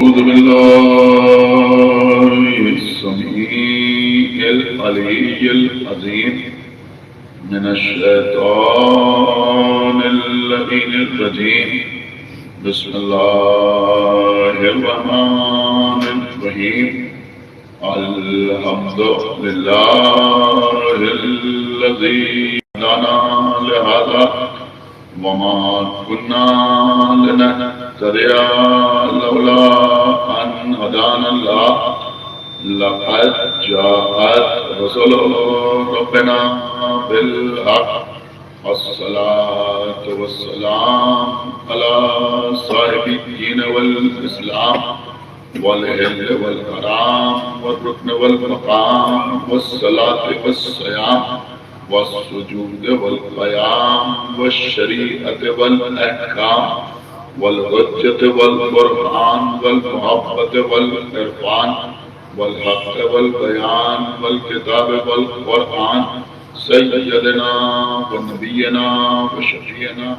أعوذ بالله السميع العلي العظيم من الشيطان اللعين الرجيم. بسم الله الرحمن الرحيم. الحمد لله الذي هدانا لهذا وما كنا لنهتدي لولا أن هدانا الله. لقد جاءت رسل ربنا بالحق. الصلاة والسلام على صاحب الدين والإسلام والهل والكرام والركن والمقام والصلاة والصيام والسجود والقيام والشريعة والأحكام والحجة والبرهان والمحبة والعرفان والحق والبيان والكتاب والقرآن. سيدنا ونبينا وشفيعنا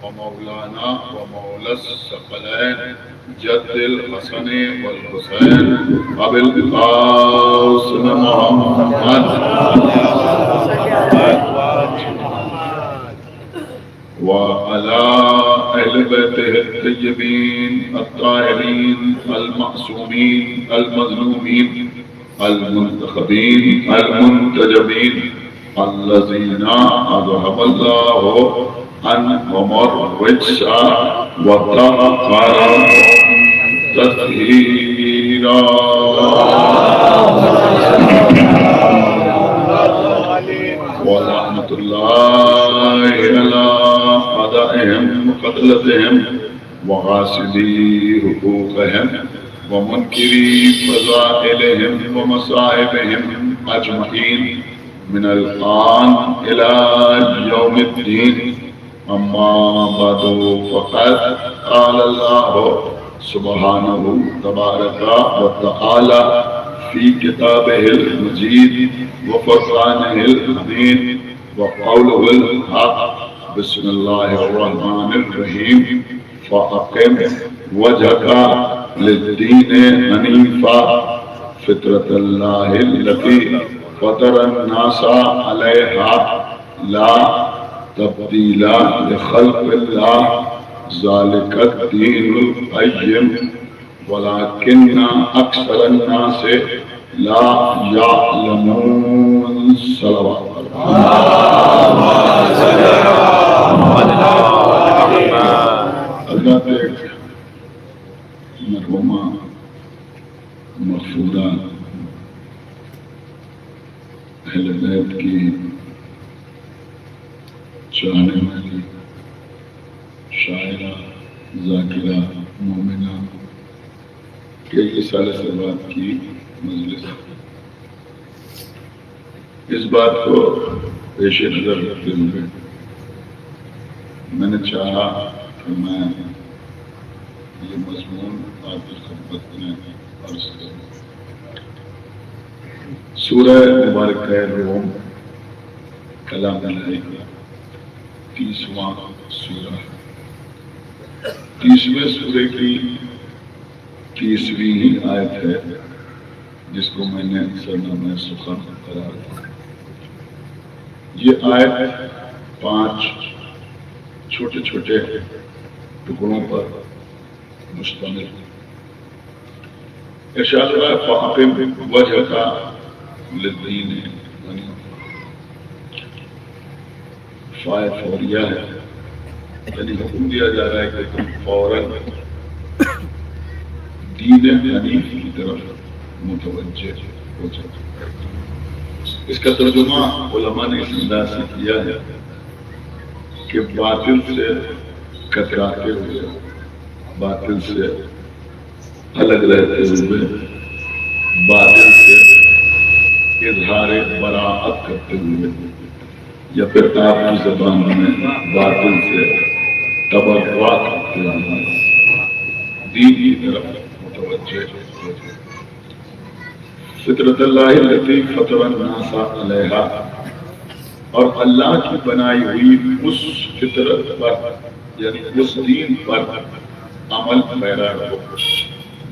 ومولانا ومولى الثقلين جد الحسن والحسين أبي القاسم محمد وعلى أهل بيته الطيبين الطاهرين المعصومين المظلومين المنتخبين المنتجبين الذين أذهب الله عنهم الرجس وطهرهم تطهيرا. ورحمة الله على أعدائهم وقتلتهم وغاسلي حقوقهم ومنكري فضائلهم ومصائبهم أجمعين من الآن إلى يوم الدين. أما بعد فقد قال الله سبحانه تبارك وتعالى في كتابه المجيد وفرقانه الحميد وقوله الحق. بسم الله الرحمن الرحيم. فأقم وجهك للدين حنيفا فطرة الله التي فطر الناس عليها لا تبديل لخلق الله ذلك الدين القيم ولكن أكثر الناس لا يعلمون. صلوات اللہ ایک مرحومہ مغفورہ اہل بیت کی چاہنے والی شاعرہ ذاکرہ مومنہ کئی سال سے بات کی مجلس. اس بات کو پیش نظر رکھتے ہوئے میں نے چاہا کہ میں یہ مضمون آپ کی خدمت میں عرض کروں. سورہ مبارکہ روم کلام الہی کا 30واں سورہ، 30ویں سورے کی 30ویں آیت ہے جس کو میں نے سرنامہ سخن قرار دیا. یہ آیت 5 چھوٹے چھوٹے ٹکڑوں پر مشتمل ہے. ارشاد ہے فَأَقِمْ وَجْهَكَ لِلدِّينِ حَنِيفًا. فائد فوریہ ہے، یعنی حکم دیا جا رہا ہے کہ تم فوراً دین حنیف کی طرف متوجہ ہو جاؤ. اس کا ترجمہ علماء نے اس انداز سے کیا ہے کہ باطل سے کتراتے ہوئے، باطل سے الگ رہتے ہوئے، باطل سے اظہار براءت کرتے ہوئے، یا پھر آپ کی زبان میں باطل سے تبرع کرتے ہوئے دین کی طرف متوجہ ہو جائے. فطرت اللہ التي فطر الناس علیہا، اور اللہ کی بنائی ہوئی اس فطرت پر یعنی اس دین پر عمل پیرا ہو.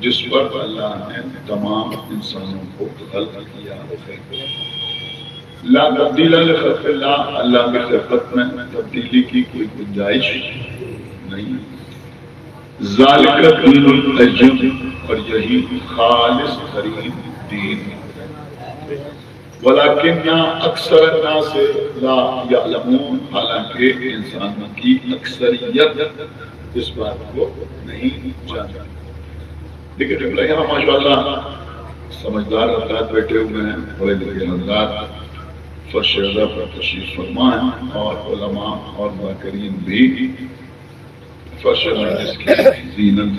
جس پر اللہ نے تمام انسانوں کو خلق کیا. لا تبدیل لخلق اللہ، اللہ کی خلقت میں تبدیلی کی کوئی گنجائش نہیں. ذالک دین القیم، اور یہی خالص ترین دین. ولیکن اکثر الناس لا یعلمون، حالانکہ انسانوں کی اکثریت اس بات کو نہیں جانتی. لیکن یہاں ماشاءاللہ سمجھدار حضرات بیٹھے ہوئے ہیں، بڑے لکھے حضرات فرش رضا پر تشریف فرما ہیں، اور علماء اور ذاکرین بھی فرش مجلس کی زینت.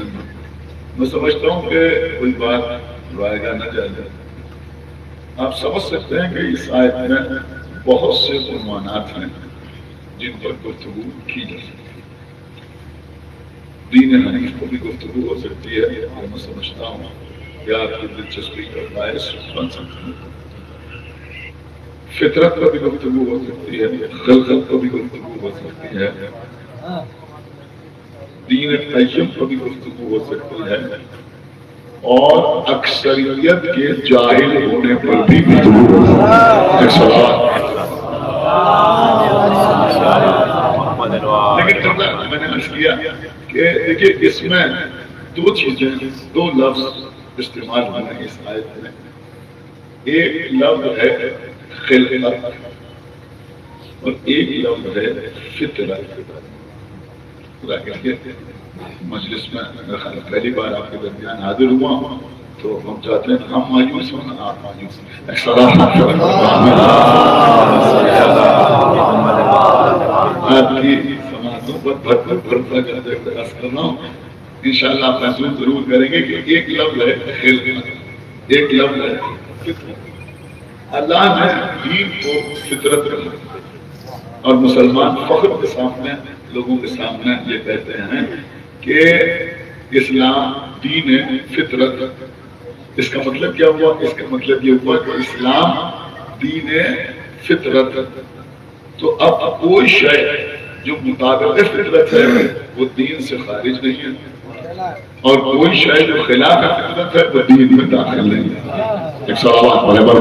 میں سمجھتا ہوں کہ کوئی بات رائے گا نہ جائے. آپ سمجھ سکتے ہیں کہ اس آیت میں بہت سے عنوانات ہیں جن پر گفتگو کی جا سکتی ہے. دین حنیف کو بھی گفتگو ہو سکتی ہے، اور میں سمجھتا ہوں کہ آپ کی دلچسپی کا باعث بن سکتی ہے. فطرت پر بھی گفتگو ہو سکتی ہے، خلقت پر بھی گفتگو ہو سکتی ہے، دین قیم پر بھی گفتگو ہو سکتی ہے، اور اکثریت کے جاہل ہونے پر بھی گفتگو ہو سکتی ہے. لیکن میں نے عرض کیا کہ دیکھیے اس میں دو چیزیں، دو لفظ استعمال ہوئے ہیں اس آیت میں. ایک لفظ ہے خلقت اور ایک لفظ ہے فطرت. مجلس میں پہلی بار آپ کے درمیان حاضر ہوا ہوں تو ہم چاہتے ہیں ہم مایوس ہوں نہ آپ مایوس. آپ کی سماعتوں پر بھرتا کرنا ہوں. انشاءاللہ آپ محسوس ضرور کریں گے کہ ایک لفظ ہے خلقت، ایک لفظ ہے فطرت. اللہ نے دین کو فطرت کہا، اور مسلمان فخر کے سامنے لوگوں کے سامنے یہ کہتے ہیں کہ اسلام دین فطرت. اس کا مطلب کیا ہوا؟ اس کا مطلب یہ ہوا کہ اسلام دین فطرت. تو اب کوئی شے جو مطابق فطرت ہے وہ دین سے خارج نہیں ہے، اور کوئی شے جو خلاف فطرت ہے وہ دین میں داخل نہیں ہے. ایک سوال پڑھے پر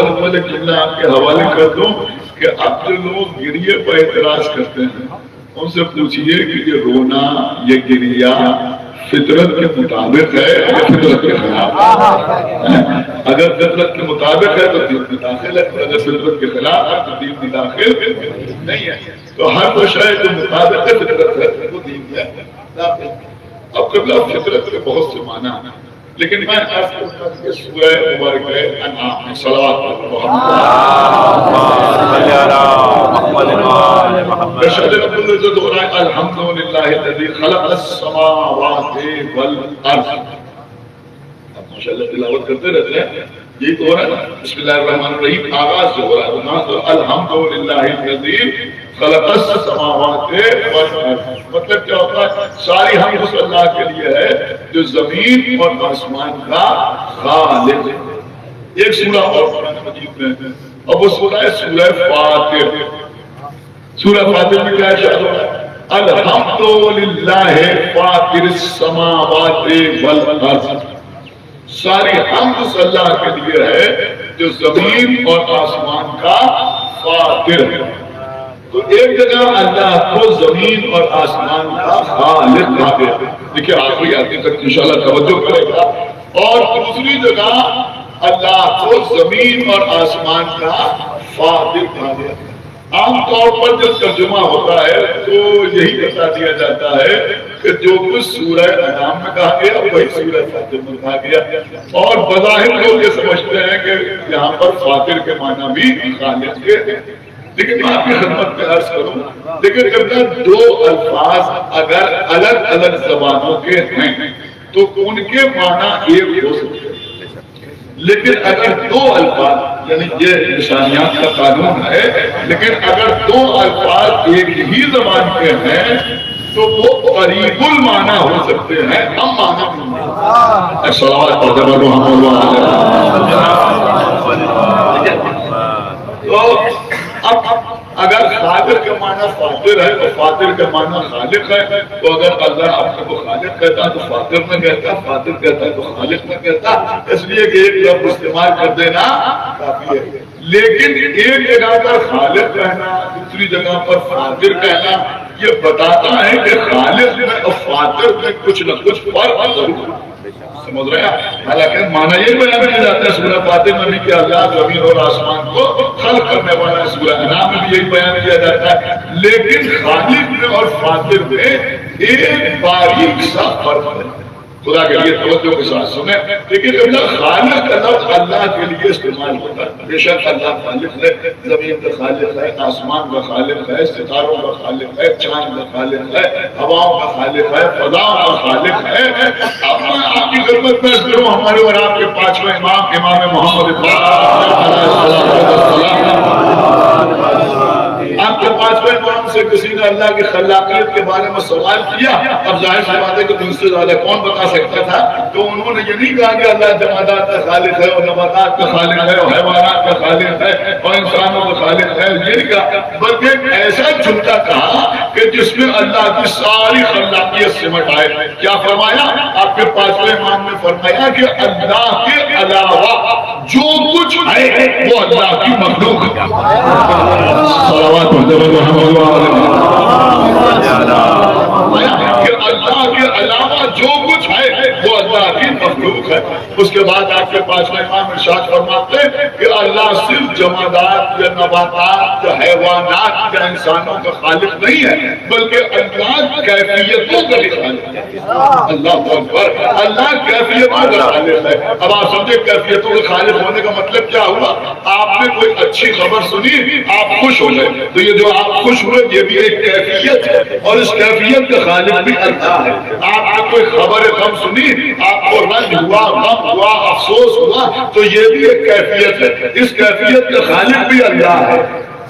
اول جملہ آپ کے حوالے کر دوں کہ اب جو لوگ گریے پر اعتراض کرتے ہیں ان سے پوچھئے کہ یہ رونا، یہ گریا فطرت کے مطابق ہے یا فطرت کے خلاف ہے؟ اگر فطرت کے مطابق ہے تو دین میں داخل ہے، اگر فطرت کے خلاف ہے تو دین میں داخل نہیں ہے. تو ہر وہ شے جو مطابق فطرت ہے وہ دین میں داخل. اب قبلہ فطرت کے بہت سے معنی ہیں، لیکن میں آپ کو سورہ مبارک ہے انعام صلوات الحمدللہ الذی خلق السماوات والارض. آپ ماشاءاللہ تلاوت کرتے رہتے ہیں، یہی تو ہو رہا ہے. بسم اللہ الرحمن الرحیم آغاز جو ہو رہا ہے الحمدللہ الذی خلق السماوات والارض. مطلب کیا ہوتا ہے؟ ساری حمد اس اللہ کے لیے ہے جو زمین اور آسمان کا خالق. ایک سورہ اور قرآن مجید میں، اور وہ سورہ ہے سورہ فاطر. سورہ فاطر میں کیا ارشاد ہو رہا ہے؟ الحمدللہ فاطر السماوات والارض. ساری حمد اللہ کے لیے ہے جو زمین اور آسمان کا فاطر ہے. تو ایک جگہ اللہ کو زمین اور آسمان کا خالق کہا گیا. دیکھیے آخری آیت تک انشاءاللہ توجہ کرے گا. اور دوسری جگہ اللہ کو زمین اور آسمان کا فاطر کہا گیا. عام طور پر جب ترجمہ ہوتا ہے تو یہی بتا دیا جاتا ہے کہ جو کچھ سورہ انعام میں کہا گیا وہی سورہ فاطر میں کہا گیا. اور بظاہر لوگ یہ سمجھتے ہیں کہ یہاں پر فاطر کے معنی بھی خالق کے. لیکن میں آپ کی خدمت میں عرض کروں، لیکن جب دو الفاظ اگر الگ الگ زبانوں کے ہیں تو ان کے معنی ایک ہو سکتے ہیں. لیکن اگر دو الفاظ، یعنی یہ نشانیات کا قانون ہے، لیکن اگر دو الفاظ ایک ہی زبان کے ہیں تو وہ قریب المعنی ہو سکتے ہیں، ہم معنی نہیں. صلوات پڑھتے ہیں تو اب اگر خالق کے معنی فاطر ہے تو فاطر کے معنی خالق ہے، تو اگر اللہ اپنے کو خالق کہتا تو فاطر میں کہتا، فاطر کہتا تو خالق میں کہتا، اس لیے کہ ایک لفظ استعمال کر دینا کافی ہے۔ لیکن ایک جگہ پر خالق کہنا، دوسری جگہ پر فاطر کہنا، یہ بتاتا ہے کہ خالق میں اور فاطر میں کچھ نہ کچھ فرق ضرور ہے، سمجھ رہے ہیں؟ حالانکہ معنی یہ بیان کیا جاتا ہے سورہ فاطر میں بھی کہ اللہ زمین اور آسمان کو خلق کرنے والا ہے، سورہ انعام میں بھی یہی بیان کیا جاتا ہے، لیکن خالق میں اور فاطر میں ایک باریک سا فرق ہے۔ خدا کے لیے توجہ کے ساتھ سنیں، لیکن خالق کا لفظ اللہ کے لیے استعمال ہوتا ہے۔ بے شک اللہ خالق ہے، زمین کا خالق ہے، آسمان کا خالق ہے، ستاروں کا خالق ہے، چاند کا خالق ہے، ہواؤں کا خالق ہے، فضاؤں کا خالق ہے۔ اب میں آپ کی خدمت میں کروں ہمارے اور آپ کے پانچویں امام، امام محمد آپ کے پانچویں امام سے کسی نے اللہ کی خلاقیت کے بارے میں سوال کیا، اب ظاہر سی بات ہے کہ ان سے زیادہ کون بتا سکتا تھا، تو انہوں نے یہ نہیں کہا کہ اللہ جمادات کا خالق ہے اور نباتات کا خالق ہے اور حیوانات کا خالق ہے اور انسانوں کا خالق ہے، یہ نہیں کہا، بلکہ ایسا جملہ کہا کہ جس میں اللہ کی ساری خلاقیت سمٹ آئے۔ کیا فرمایا؟ آپ کے پانچویں امام نے فرمایا کہ اللہ کے علاوہ جو کچھ ہے وہ اللہ کی مخلوق ہے۔ کہ اللہ کے علاوہ جو کچھ ہے وہ اللہ کی مخلوق ہے۔ اس کے بعد آپ کے پانچویں امام ارشاد فرماتے ہیں کہ اللہ صرف جمادات یا نباتات یا حیوانات یا انسانوں کا خالق نہیں ہے، بلکہ اللہ کیفیتوں کا بھی خالق ہے۔ اللہ اکبر، اللہ کیفیتوں کا خالق ہے۔ اب آپ سمجھے کیفیتوں کے خالق ہونے کا مطلب کیا ہوا؟ آپ نے کوئی اچھی خبر سنی، آپ خوش ہو گئے، تو یہ جو آپ خوش ہوئے یہ بھی ایک کیفیت ہے، اور اس کیفیت کا خالق بھی اللہ ہے۔ آپ نے کوئی خبر غم سنی، آپ کو رنج ہوا، غم ہوا، افسوس ہوا، تو یہ بھی ایک کیفیت ہے، اس کیفیت کا خالق بھی اللہ ہے۔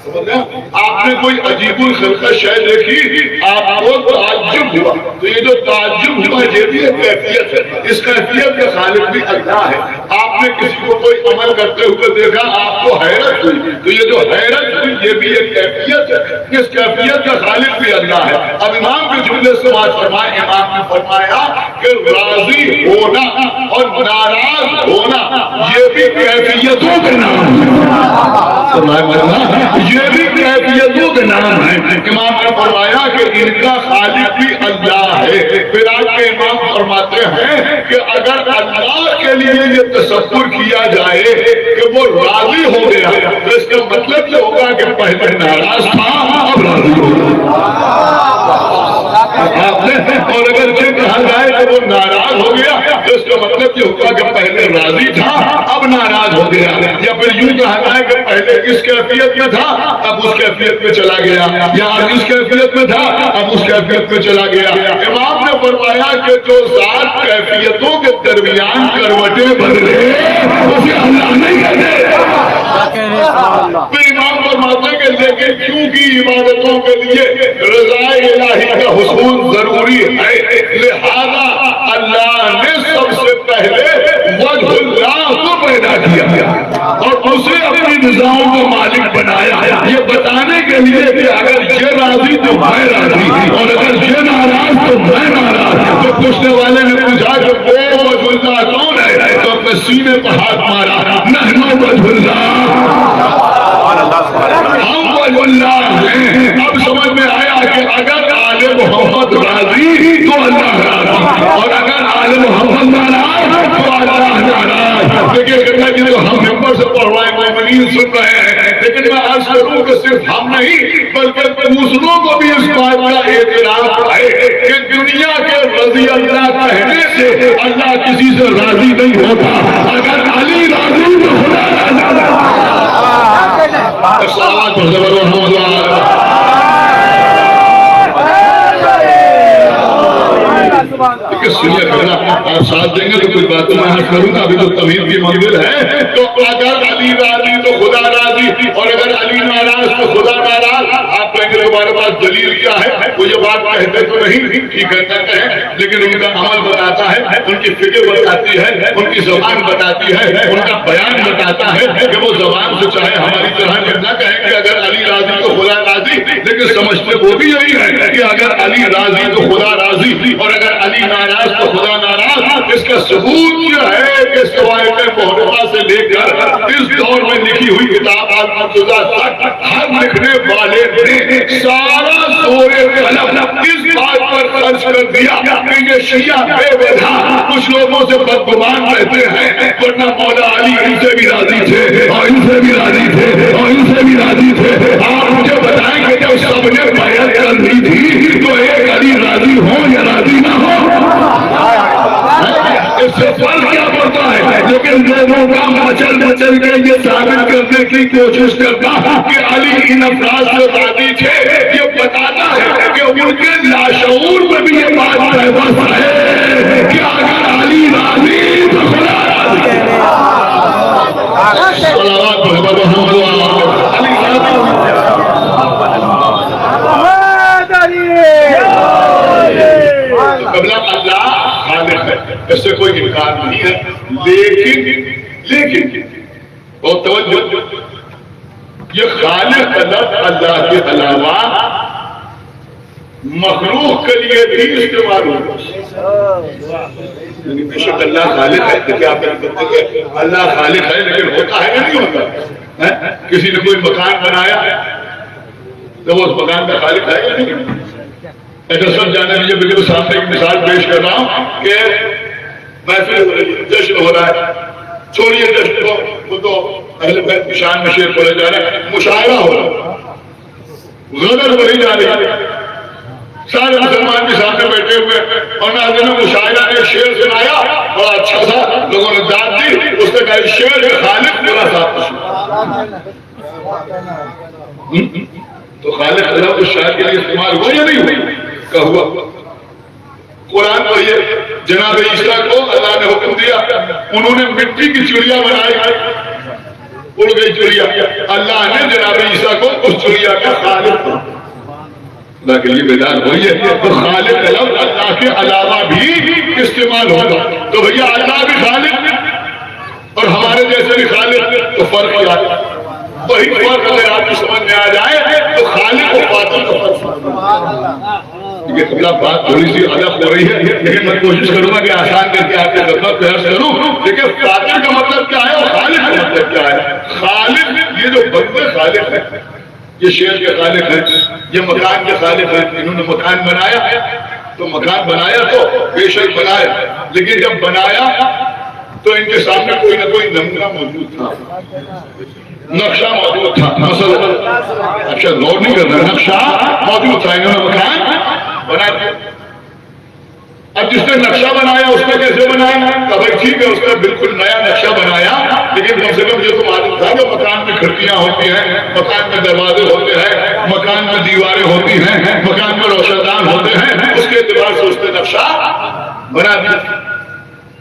آپ نے کوئی عجیب الخلقہ شے دیکھی، آپ کو تعجب ہوا، تو یہ جو تعجب ہوا یہ بھی ایک کیفیت ہے، اس کیفیت کا خالق بھی اللہ ہے۔ آپ نے کسی کو کوئی عمل کرتے ہوئے دیکھا، آپ کو حیرت ہوئی، تو یہ جو حیرت ہوئی یہ بھی ایک کیفیت ہے، اس کیفیت کا خالق بھی اللہ ہے۔ اب امام کے جملے سے بات فرمائے، امام نے فرمایا کہ راضی ہونا اور ناراض ہونا یہ بھی کیفیتوں کے نام ہے، یہ بھی کیفیتوں کے نام ہے۔ امام نے فرمایا کہ ان کا خالق بھی اللہ ہے۔ پھر آپ کے امام فرماتے ہیں کہ اگر اللہ کے لیے یہ تصور کیا جائے کہ وہ راضی ہو گیا تو اس کا مطلب یہ ہوگا کہ پہلے ناراض تھا اب راضی ہو گیا، اور اگر یہ کہا جائے کہ وہ ناراض ہو گیا تو اس کا مطلب یہ ہوگا کہ پہلے راضی تھا اب ناراض ہو گیا، یا پھر یوں کہا جائے کہ پہلے اس کیفیت میں تھا اب اس کیفیت میں چلا گیا، یا اب اس کیفیت میں تھا اب اس کیفیت میں چلا گیا۔ امام نے فرمایا کہ جو ذات کیفیتوں کے درمیان کروٹیں بدلے اسے اللہ نہیں کہتے۔ پھر امام فرماتے ہیں کہ لیکن کیونکہ عبادتوں کے لیے رضا الہی کا حصول ضروری ہے، لہذا اللہ نے سب سے پہلے وجہ اللہ کو پیدا کیا اور اسے اپنی نظام کو مالک بنایا، یہ بتانے کے لیے کہ اگر یہ راضی تو میں راضی اور اگر یہ ناراض تو میں ناراض۔ تو پوچھنے والے نے پوچھا کہ وہ وجہ اللہ کون ہے، تو اپنے سینے پر ہاتھ مارا، نحن وجہ اللہ، ہم وجہ اللہ ہیں۔ اب سمجھ میں آیا کہ اگر آل محمد راضی تو اللہ راضی، اور اگر آل محمد ناراض تو اللہ ناراض۔ دیکھیے کہتا کہ ہم ممبر سے پڑھ رہے ہیں، مومنین سن رہے ہیں، لیکن میں عرض کروں کہ صرف ہم نہیں بلکہ دوسروں کو بھی اس بات کا اعتراف ہے کہ دنیا کے رضی اللہ کہنے سے اللہ کسی سے راضی نہیں ہوتا، اگر علی راضی تو خدا کہ سنیے کرنا آپ ساتھ دیں گے تو کچھ باتوں میں حرف کروں گا. ابھی تو تمہید کی منزل ہے. تو اگر علی راضی تو خدا راضی, اور اگر علی ناراض تو خدا ناراض. آپ کہیں گے تمہارے پاس دلیل کیا ہے؟ وہ یہ بات کہتے تو نہیں, ٹھیک ہے, لیکن ان کا عمل بتاتا ہے, ان کی فکر بتاتی ہے, ان کی زبان بتاتی ہے, ان کا بیان بتاتا ہے کہ وہ زبان سے چاہے ہماری طرح نہ کہیں کہ اگر علی راضی تو خدا راضی, لیکن سمجھتے وہ بھی یہی ہے کہ اگر علی راضی تو خدا راضی, اور اگر علی ناراض تو خدا ناراض. اس کا ثبوت یہ ہے کہ سوائے محرمہ سے لے کر اس دور میں لکھی ہوئی کتاب المرتضیٰ تک ہر لکھنے والے نے سارا زور قلم اس بات پر خرچ کر دیا کہ یہ شیعہ بے وجہ کچھ لوگوں سے بدگمان رہتے ہیں, ورنہ مولا علی ان سے بھی راضی تھے, اور ان سے بھی راضی تھے, اور ان سے بھی راضی تھے. آپ مجھے بتائیں کہ جب سب نے بیعت کر لی تھی تو ایک علی راضی ہو یا راضی نہ ہو, اس سے فرق کیا پڑتا ہے؟ لیکن لوگوں کا مچل کے یہ ثابت کرنے کی کوشش کرتا کہ علی ان افراد سے راضی تھے, یہ بتاتا ہے کہ ان کے لاشعور میں بھی یہ بات محفوظ ہے کہ اگر علی راضی تو خدا راضی. صلوات محمد علی قبلہ اللہ خالق ہے, اس سے کوئی انکار نہیں ہے. لیکن بہت توجہ, یہ خالق اللہ کے علاوہ مخلوق کے لیے بھی استعمال ہوگا. بے شک اللہ خالق ہے, دیکھیں آپ کہتے ہیں اللہ خالق ہے, لیکن ہوتا ہے یا نہیں ہوتا؟ کسی نے کوئی مکان بنایا تو وہ اس مکان کا خالق ہے یا نہیں؟ ایڈرسن جانے کے لیے بالکل سامنے ایک مثال پیش کر رہا ہوں کہ محفل ہو رہی ہے, جشن ہو رہا ہے. چھوڑیے جشن کو, وہ تو اہل بیت کی شان میں شعر پڑھے جا رہے ہیں, مشاعرہ ہو رہا ہے, غدر بڑھی جا رہی ہے. سارے مسلمان بھی سامنے بیٹھے ہوئے, اور ناظرین مشاعرہ نے شعر سنایا, بڑا اچھا تھا, لوگوں نے داد دی. اس نے کہا شعر کے خالق میرا ساتھ. تو خالق اللہ اس شاعر کے لیے استعمال ہوا یا نہیں ہوئی؟ کہ ہوا. قرآن پڑھیے, جناب عیسیٰ کو اللہ نے حکم دیا, انہوں نے مٹی کی چڑیا بنائی, اڑ گئی چڑیا. اللہ نے جناب عیسیٰ کو اس چڑیا کا خالق اللہ کے لیے بیدار ہوئی ہے. تو خالق اللہ کے علاوہ بھی استعمال ہوگا. تو بھیا اللہ بھی خالق اور ہمارے جیسے بھی خالق, تو فرق کیا ہے؟ وہی فرق اگر آپ کی سمجھ میں آ جائے تو خالق و باطل کا فرق. یہ قبلہ بات تھوڑی سی الگ ہو رہی ہے, لیکن میں کوشش کروں گا کہ آسان کر کے آپ کے خدمت پیش کروں. لیکن باطل کا مطلب کیا ہے اور خالق کا مطلب کیا ہے؟ خالق یہ جو بندے خالق ہے, یہ شعر کے خالق ہے, یہ مکان کے خالق ہے. انہوں نے مکان بنایا تو مکان بنایا تو بے شک بنایا, لیکن جب بنایا تو ان کے سامنے کوئی نہ کوئی نمونہ موجود تھا, نقشہ موجود تھا. مثلا اچھا غور نہیں کرنا, نقشہ موجود تھا, انہوں نے مکان بنا دیا. اب جس نے نقشہ بنایا اس نے کیسے بنایا؟ کہ بھائی ٹھیک ہے, اس نے بالکل نیا نقشہ بنایا, لیکن کم سے کم یہ تو معلوم تھا کہ مکان میں کھڑکیاں ہوتی ہیں, مکان میں دروازے ہوتے ہیں, مکان میں دیواریں ہوتی ہیں, مکان میں روشن دان ہوتے ہیں. اس کے اعتبار سے اس نے نقشہ بنا دیا.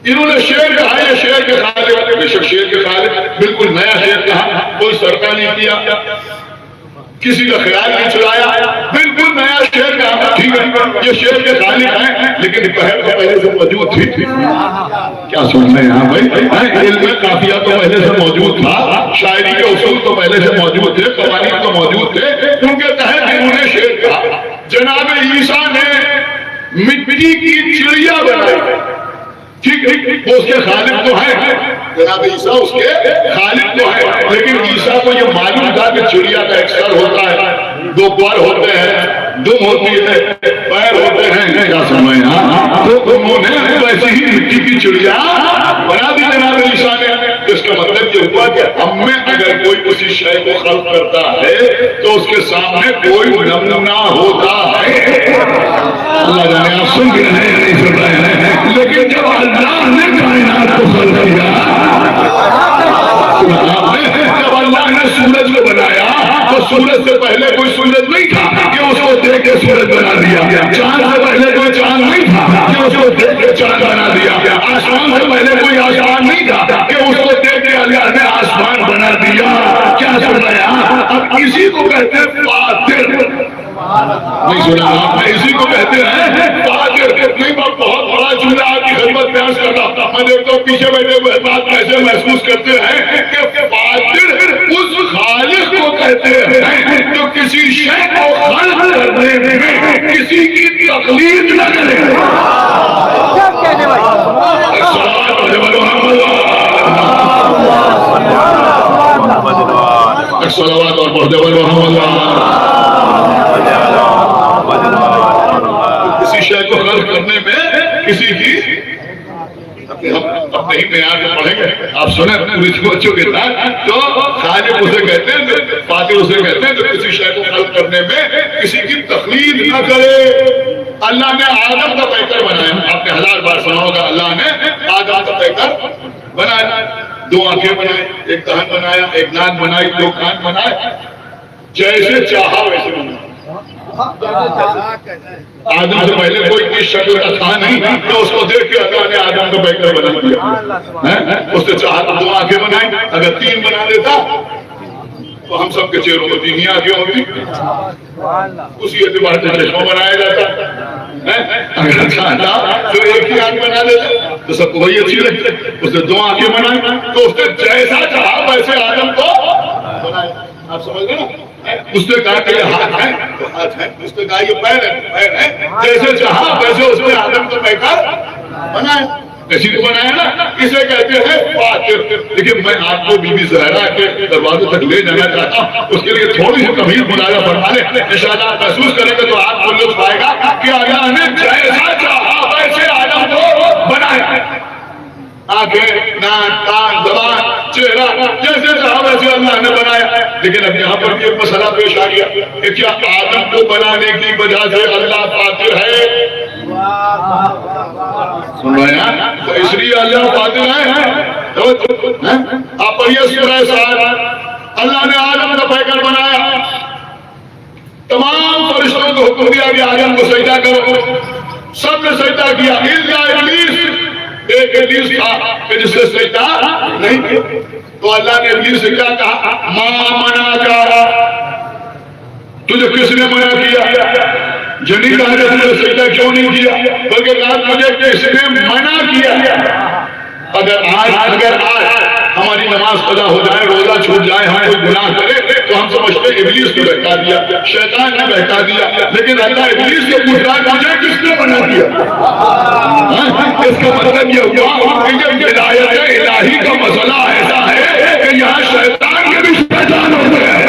انہوں نے شعر کہا یہ شعر کے خالق, بے شک شعر کے خالق, بالکل نیا شعر کہا, کوئی سرکا نہیں کیا, کسی کا خیال نہیں چلایا, بالکل نیا شعر کہا. ٹھیک ہے, یہ شعر کے خالق ہیں, لیکن پہلے سے موجود تھی. کیا سن رہے ہیں یہاں بھائی؟ علم قافیہ تو پہلے سے موجود تھا, شاعری کے اصول تو پہلے سے موجود تھے, قوانین تو موجود تھے, ان کے تحت انہوں نے شعر کہا. جناب عیسیٰ نے مٹی کی چڑیا بنائی, ٹھیک ہے, وہ اس کے خالق تو ہے, جناب عیسیٰ اس کے خالق تو ہے, لیکن عیسیٰ کو یہ معلوم تھا کہ چڑیا کا ایک سر ہوتا ہے, دو پر ہوتے ہیں, دم ہوتی ہے, پیر ہوتے ہیں. کیا سمجھ یہاں؟ تو انہوں نے ویسے ہی مٹی کی چڑیا بنا دی جناب عیسیٰ نے. اس کا مطلب یہ ہوا کہ ہم میں اگر کوئی کسی شے کو خلق کرتا ہے تو اس کے سامنے کوئی نمونہ ہوتا ہے. اللہ جانے آپ سن کے نہیں سن رہے ہیں, لیکن جب اللہ نے کائنات کو خلق کیا, جب اللہ نے سورج کو بنایا تو سورج سے پہلے کوئی سورج نہیں تھا کہ اس کو دیکھ کے سورج بنا دیا. چاند سے پہلے کوئی چاند نہیں تھا کہ اس کو دیکھ کے چاند بنا دیا. آسمان سے پہلے کوئی آسمان نہیں تھا کہ اس کو دیکھ کے اللہ نے آسمان بنا دیا. کیا سنایا؟ اب اسی کو کہتے ہیں فاطر. نہیں سنا آپ نے؟ اسی کو کہتے ہیں فاطر. نہیں میں بہت بڑا جملہ آپ کی خدمت میں عرض کر رہا ہوں. میں دیکھتا ہوں پیچھے بیٹھے ہوئے بات کیسے محسوس کرتے ہیں کہ فاطر اس خالق کو کہتے ہیں جو کسی شے کو خلق کرنے میں کسی کی تقلید نہ کرے. صلوات اور پڑھتے ہوئے کسی شے کو خلق کرنے میں کسی کی اپنے ہی معیار میں پڑھیں گے. آپ سنیں بچوں کے ساتھ تو خالق اسے کہتے ہیں, فاطر اسے کہتے ہیں جو کسی شے کو خلق کرنے میں کسی کی تقلید نہ کرے. اللہ نے آدم کا پیکر بنایا. آپ نے 1000 بار سنا ہوگا اللہ نے آدم کا پیکر بنایا. 2 آنکھیں بنائے, ایک دہن بنایا, ایک ناک بنائی, 2 کان بنائے. جیسے چاہا ویسے بنایا. آدم سے پہلے کوئی اس شکل کا تھا نہیں تو اس کو دیکھ کے اللہ نے آدم کا پیکر بنا دیا. اس نے چاہا تو 2 آنکھیں بنائی. اگر 3 بنا دیتا تو ہم سب کے چہروں میں 3 ہی آنکھیں ہوتی. اسی اعتبار سے چشمہ بنایا جاتا. اگر چاہتا تو 1 ہی آنکھ بنا دیتا تو سب کو وہی اچھی لگتی. اس نے 2 آنکھیں بنائی تو اس نے جیسا چاہا ویسے آدم کو بنایا. آپ سمجھ گئے نا؟ اس نے کہا کہ یہ ہاتھ ہے تو ہاتھ ہے, اس نے کہا یہ پیر ہے پیر ہے. جیسے چاہا ویسے اس نے آدم کو پیکر بنایا. اسی کو بنایا نا, اسے کہتے ہیں فاطر. لیکن میں آپ کو بی بی زہرا کے دروازے تک لے جانا چاہتا ہوں. اس کے لیے تھوڑی سی تفصیل مطالعہ فرما لیں. انشاءاللہ آپ محسوس کریں گے تو آپ کو لطف آئے گا کہ اللہ نے جیسا چاہا ویسے آدم کو بنایا. آنکھیں, ناک, کان, زبان, چہرہ جیسے چاہا ویسے اللہ نے بنایا. لیکن اب یہاں پر ایک مسئلہ پیش آ گیا کہ کیا آدم کو بنانے کی وجہ سے اللہ فاطر ہے؟ سن رہے ہیں؟ تو اس لیے اللہ فاطر ہے. آپ پڑھیے سورہ سعد. اللہ نے آدم کا پیکر بنایا. تمام فرشتوں کو حکم دیا کہ آدم کو سجدہ کرو. سب نے سجدہ کیا الا ابلیس. ایک ابلیس تھا کہ جس سے سجدہ نہیں کیا. تو اللہ نے ابلیس سے کیا کہا؟ ما منعک, تجھے کس نے منع کیا؟ جنی کہا کہ تجھے سجدہ کیوں نہیں کیا, بلکہ کہا تجھے کس نے منع کیا. اگر آج ہماری نماز قضا ہو جائے, روزہ چھوٹ جائے, ہم کوئی گناہ کرے تو ہم سمجھتے ہیں ابلیس نے بہکا دیا, شیطان نے بہکا دیا. لیکن اللہ ابلیس سے پوچھ رہا ہے مجھے کس نے منع کیا؟ اس کا مطلب یہ ہوا کہ یہ ہدایت الہی کا مسئلہ ایسا ہے کہ یہاں شیطان کے بھی شیطان ہوتے ہیں.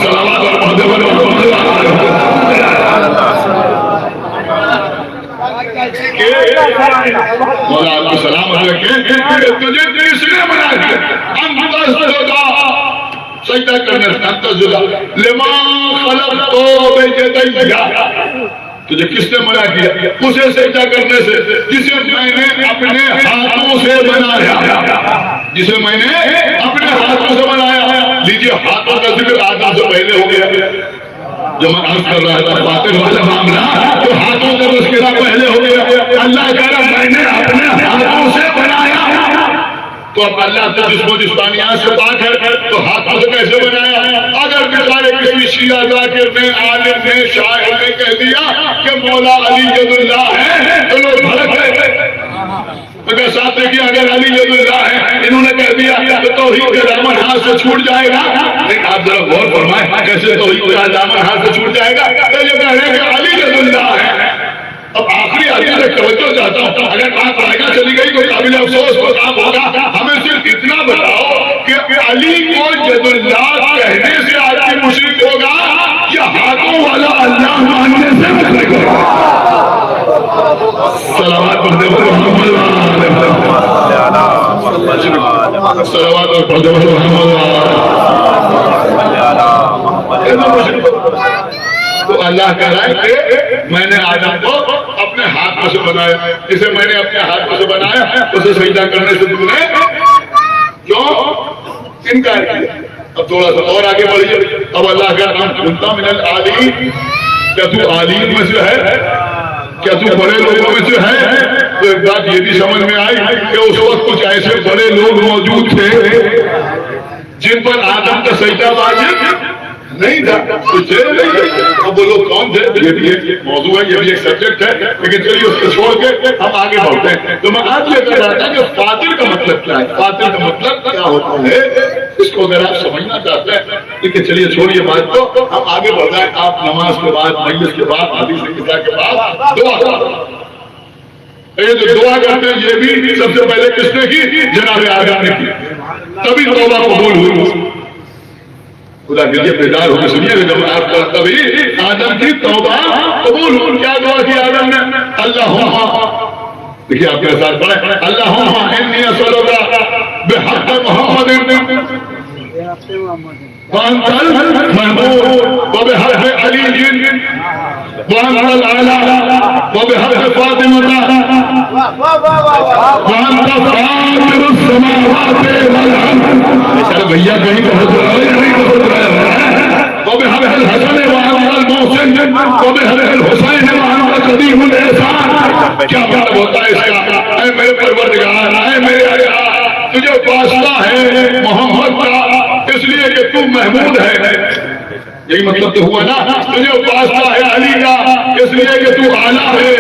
سلامات اور دبر مولا آپ کو سلامت رکھے. تجھے کس نے منع کیا؟ سجدہ کرنے سے لما خلقت بیدیا. تجھے کس نے منع کیا اسے سجدہ کرنے سے جسے میں نے اپنے ہاتھوں سے بنایا. جسے میں نے اپنے ہاتھوں سے بنایا. لیجیے ہاتھوں کا ذکر آدم سے پہلے ہو گیا. جو میں عرض کر رہا تھا فاطر والا معاملہ تو ہاتھوں کا تذکرہ پہلے ہو گیا. اللہ کہہ رہا میں نے اپنے ہاتھوں سے بنایا. تو اب اللہ تو جسم و جسمانیات سے پاک ہے تو ہاتھوں سے کیسے بنایا؟ اگر بیچارے کسی شیعہ ذاکر نے, عالم نے, شاعر نے کہہ دیا کہ مولا علی ید اللہ ہے تو لوگ بھڑک گئے. مگر ساتھ دیکھیے اگر علی ید اللہ ہے انہوں نے کہہ دیا تو توحید کا دامن ہاتھ سے چھوٹ جائے گا. لیکن آپ ذرا غور فرمائیں کیسے توحید کا دامن ہاتھ سے چھوٹ جائے گا؟ تو یہ کہہ رہے ہیں کہ علی ید اللہ ہے. اب آخری آدمی تک توجہ چاہتا ہوں. اگر بات رائگاں چلی گئی تو قابل افسوس مقام ہوگا. ہمیں صرف اتنا بتاؤ کہ علی کو ید اللہ کہنے سے آدمی مشرک ہوگا یا ہاتھوں والا اللہ ماننے سے مشرک ہوگا؟ صلوات پڑھتے ہوئے محمد صلوات پڑھتے ہوئے محمد. تو اللہ کہہ رہا ہے کہ میں نے آدم کو اپنے ہاتھوں سے بنایا. جسے میں نے اپنے ہاتھوں سے بنایا اسے سجدہ کرنے سے تم نے کیوں انکار کیا؟ اب تھوڑا سا اور آگے بڑھیے. اب اللہ کا نام سنتا من العالین, کیا تو عالین میں سے ہے؟ کیا تو بڑے لوگوں میں سے ہے؟ تو ایک بات یہ بھی سمجھ میں آئی کہ اس وقت کچھ ایسے بڑے لوگ موجود تھے جن پر آدم کا سجدہ واجب نہیں تھا. اب وہ لوگ کون تھے؟ یہ بھی ایک موضوع ہے, یہ بھی ایک سبجیکٹ ہے, لیکن چلیے اس کو چھوڑ کے ہم آگے بڑھتے ہیں. تو میں آج یہ کہہ رہا تھا کہ فاطر کا مطلب کیا ہے, فاطر کا مطلب کیا ہوتا ہے, اس کو اگر آپ سمجھنا چاہتے ہیں. لیکن چلیے چھوڑیے بات کو, ہم آگے بڑھ رہے ہیں. آپ نماز کے بعد, مجلس کے بعد, حدیث کتاب کے بعد دعا کریں. یہ جو دعا کرتے ہیں یہ بھی سب سے پہلے کس نے کی؟ جناب آدم نے کی, تبھی توبہ قبول ہوئی. خدا کے لیے بیدار ہو کے سنیے, جب آپ کا تبھی آدم کی توبہ قبول ہو. کیا دعا کی آدم نے؟ اللہم, دیکھیے آپ کے ساتھ پڑھیں, اللہم انی اسألک بحق محمد وانت المحمود وبحق علی وانت العلا وبحق فاطمہ وانت فاطر السماوات والارض. ارے بھیا کہیں پہنچ رہا ہے. وبحق الحسن وانت المحسن وبحق الحسین وانت قدیم الاحسان. کیا مطلب ہوتا ہے اس کا؟ اے میرے پروردگار, اے میرے اللہ, تجھے واسطہ ہے محمد کا اس لیے کہ تو محمود ہے. یہی مطلب تو ہوا نا. تجھے واسطہ ہے علی کا اس لیے کہ تو اعلیٰ ہے.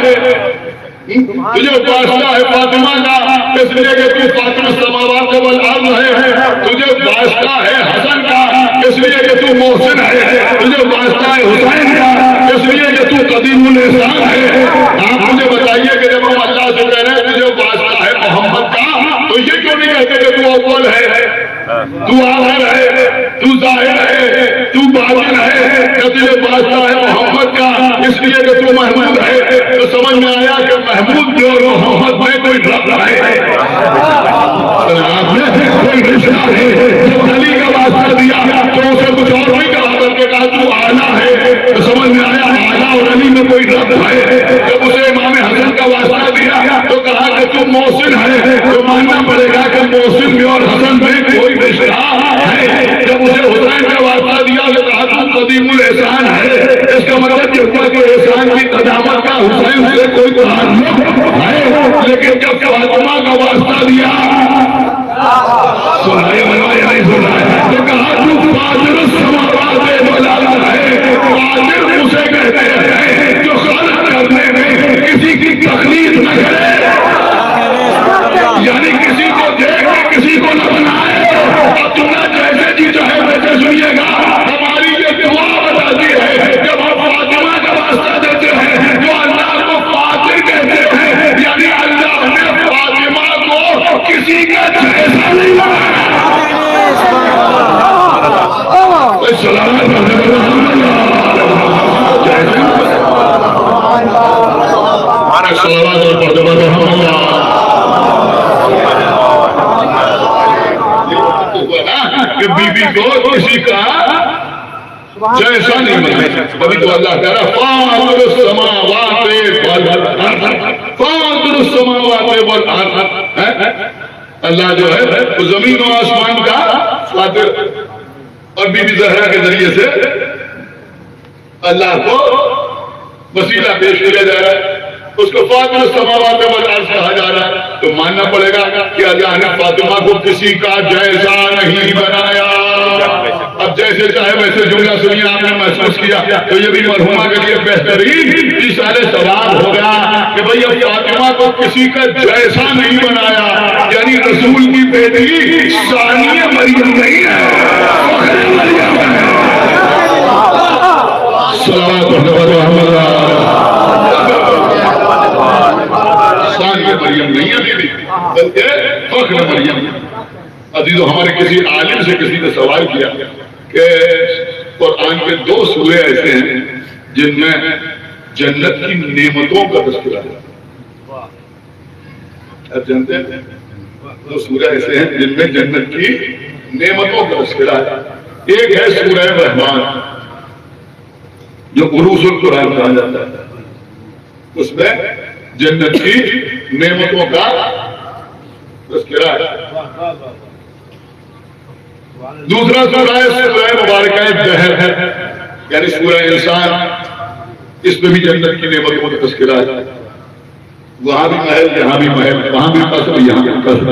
تجھے واسطہ ہے فاطمہ کا اس لیے کہ تو فاطر السماوات والارض ہے. تجھے واسطہ ہے حسن کا اس لیے کہ تو محسن ہے. تجھے واسطہ ہے حسین کا اس لیے کہ تو قدیم الاحسان ہے. آپ مجھے بتائیے کہ جب ہم اللہ سے کہہ رہے ہیں تجھے واسطہ ہے محمد کا, تو یہ کیوں نہیں کہتے کہ تو اول ہے, تو آخر ہے, تو ظاہر ہے, تو باطن ہے؟ تجھے واسطہ ہے محمد کا اس لیے کہ تو محمود ہے. تو سمجھ میں آیا کہ محمود جو اور محمد میں کوئی رب ہے, کوئی رشتہ ہے. جب علی کا واسطہ دیا تو اسے کچھ اور نہیں کہا بلکہ کہا تو اعلیٰ ہے. تو سمجھ میں آیا اعلیٰ اور علی میں کوئی رب ہے. جب اسے امام حسن کا واسطہ دیا تو کہا کہ تو محسن ہے, تو ماننا پڑے گا کہ محسن میں اور حسن میں کوئی رشتہ ہے. جب اسے حسین کا واسطہ دیا تو کہا تو قدیم الاحسان ہے. اس کا مطلب یہ ہوا کہ احسان کی قدامت کا حسین سے کوئی تعلق ہے. لیکن جب فاطمہ کا واسطہ دیا سنائے بنایا نہیں سنائے تو کہا تو فاطر السماوات والارض ہے. فاطر اسے کہتے ہیں جو خلق کرنے میں کسی کی تقلید نہ کرے, یعنی کسی کو دیکھ کے کسی کو نہ بنائے. اور تمہیں جیسے جی چاہے ویسے سنیے گا. ہماری یہ دعا بتاتی ہے جب ہم فاطمہ کا واسطہ دیتے ہیں جو اللہ کو فاطر کہتے ہیں, یعنی اللہ نے فاطمہ کو کسی کا جیسا نہیں بنایا. کہ بی بی کو کسی کا جیسا نہیں بنایا. ابھی تو اللہ کہہ رہا فاطر السماوات والارض, فاطر السماوات والارض. اللہ جو ہے وہ زمین و آسمان کا فاطر, اور بی بی زہرا کے ذریعے سے اللہ کو وسیلہ پیش کیا جا رہا ہے. اس کو فاطر السماوات والارض کہا جا رہا ہے. تو ماننا پڑے گا کہ اللہ نے فاطمہ کو کسی کا جیسا نہیں بنایا. اب جیسے چاہے ویسے جملہ سنیے, آپ نے محسوس کیا تو یہ بھی مرحومہ کے لیے بہترین اشارے سوال ہوگا کہ بھئی اب فاطمہ کو کسی کا جیسا نہیں بنایا, یعنی رسول کی بیٹی ثانیہ مریم نہیں ہے, فخر مریم ہے. ثانیہ مریم نہیں ہے بلکہ فخر مریم. عزیزو, ہمارے کسی عالم سے کسی نے سوال کیا کہ قرآن کے 2 سورے ایسے ہیں جن میں جنت کی نعمتوں کا تذکرہ ہے. آپ جانتے ہیں 2 سورے ایسے ہیں جن میں جنت کی نعمتوں کا تذکرہ ہے. ایک ہے سورہ رحمان جو عروج القرآن کہا جاتا ہے. اس میں جنت کی نعمتوں کا تذکرہ ہے. دوسرا سورہ مبارکہ دہر ہے، یعنی سورہ انسان، اس میں بھی جنت کی نعمتوں کا تذکرہ ہے، وہاں بھی محل یہاں بھی محل، وہاں بھی قصر یہاں بھی قصر،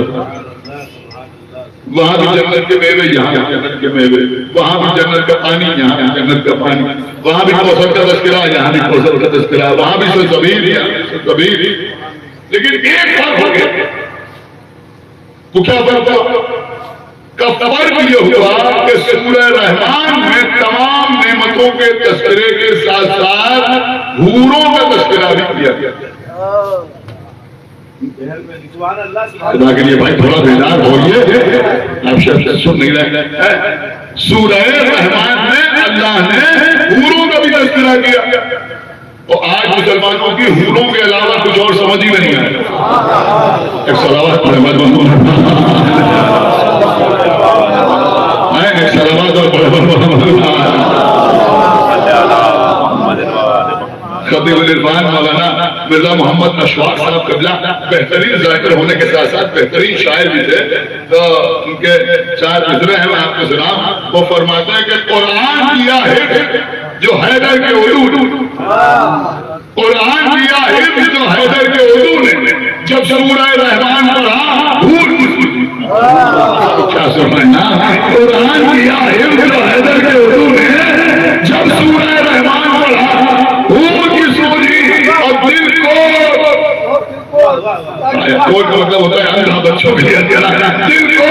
وہاں بھی جنت کے میوے یہاں بھی جنت کے میوے، وہاں بھی جنت کا پانی یہاں بھی جنت کا پانی، وہاں بھی کوثر کا تذکرہ یہاں بھی کوثر کا تذکرہ، وہاں بھی سلسبیل یہاں بھی سلسبیل، لیکن ایک فرق ہو گیا، وہ کیا فرق ہوا؟ فرق یہ ہوا کہ سورہ رحمان میں تمام نعمتوں کے تذکرے کے ساتھ ساتھ حوروں کا تذکرہ بھی کیا گیا۔ خدا کے لیے بھائی تھوڑا بیدار ہوئیے، آپ شخص سن نہیں رہے۔ سورہ رحمان میں اللہ نے حوروں کا بھی تذکرہ کیا، اور آج مسلمانوں کی حوروں کے علاوہ کچھ اور سمجھ ہی نہیں آئے۔ ایک صلوات پڑھے خطیب العرفان مولانا مرزا محمد اشواق صاحب قبلہ بہترین ذاکر ہونے کے ساتھ ساتھ بہترین شاعر بھی تھے، تو ان کے چار مصرے ہیں میں آپ کو سناؤں۔ وہ فرماتے ہیں کہ قرآن کیا ہے جو حیدر کے علوم، قرآن کیا ہے جو حیدر کے علوم نے، جب سورہ رحمان پڑھا حور کیا سمجھنا، قرآن کیا ہے جو حیدر کے علوم نے، جب سورہ رحمان پڑھا حور کی سوجی اور دل کو مطلب ہوتا ہے اندھا بچوں کے لیے، دل کو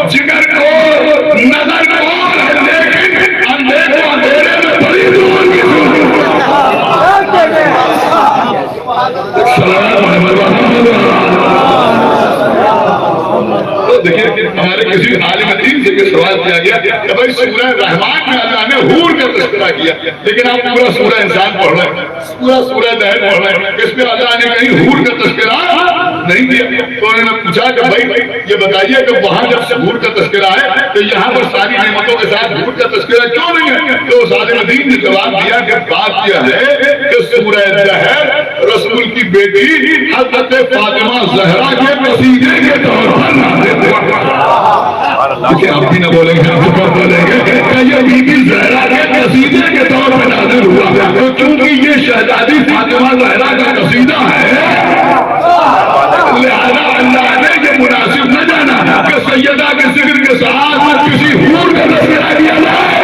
جگر کو نظر کو، لیکن اندھے کو اندھیرے میں بڑی دور کی سوجی۔ دیکھیں ہمارے کسی عالم دین سے سوال کیا گیا کہ بھائی سورہ رحمان میں اللہ نے حور کا تذکرہ کیا، لیکن آپ پورا سورہ انسان پڑھ رہے ہیں، پورا سورہ دہر پڑھ رہے ہیں، اس میں اللہ نے کہیں حور کا تذکرہ نہیں کیا۔ تو انہوں نے پوچھا کہ بھائی یہ بتائیے کہ وہاں جب سے حور کا تذکرہ ہے تو یہاں پر ساری نعمتوں کے ساتھ حور کا تذکرہ کیوں نہیں ہے؟ تو اس عالم دین نے جواب دیا کہ بات یہ ہے کہ سورہ دہر رسول کی بیٹی حضرت فاطمہ زہرا کے قصیدے کے طور پر نازل ہوا۔ آپ بھی نہ بولیں گے، آپ کو بولیں گے کہ یہ بی بی زہرا کے قصیدے کے طور پر نازل ہوا، تو چونکہ یہ شہزادی فاطمہ زہرا کا قصیدہ ہے، لہذا اللہ نے یہ مناسب نہ جانا کہ سیدہ کے ذکر کے ساتھ کسی حور کا تذکرہ کیا جائے،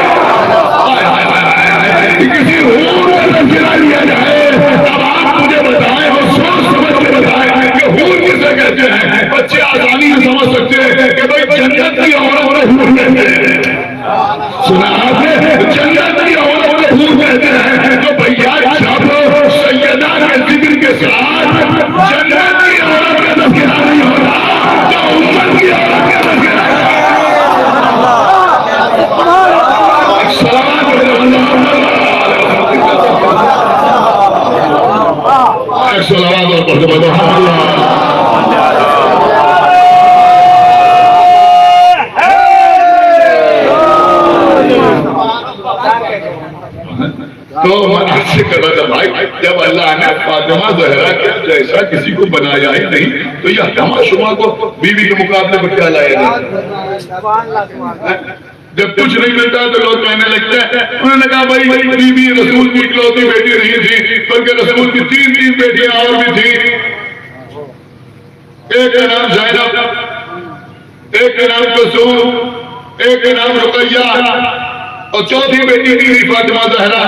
کسی حور کا تذکرہ کیا جائے۔ اب آپ مجھے بتائیں اور سوچ سمجھ کے بتائیں کہ حور کسے کہتے ہیں؟ بچے آسانی سے سمجھ سکتے ہیں کہ بھائی جنت کی عورت حور کہتے ہیں، سنا آپ نے؟ جنت کی عورت حور کہتے ہیں، تو بھیا جب سیدہ کے ذکر کے ساتھ جنت کی عورت کا تذکرہ نہیں ہوتا تو امت کی عورت کا تذکرہ ہے۔ صلوات اور پڑھتے بڑھتے تو میں آپ سے کہہ رہا تھا بھائی جب اللہ نے فاطمہ زہرا کے جیسا کسی کو بنایا ہی نہیں تو یہ ہما شما کو بیوی کے مقابلے پر کیا لائے گا؟ جب کچھ نہیں ملتا تو لوگ کہنے لگتے ہیں، انہوں نے کہا بھائی بی بی رسول کی اکلوتی بیٹی نہیں تھی بلکہ رسول کی تین بیٹیاں اور بھی تھی، ایک کا نام زینب، ایک کا نام کلثوم، ایک کا نام رقیہ، اور چوتھی بیٹی تھی فاطمہ زہرا۔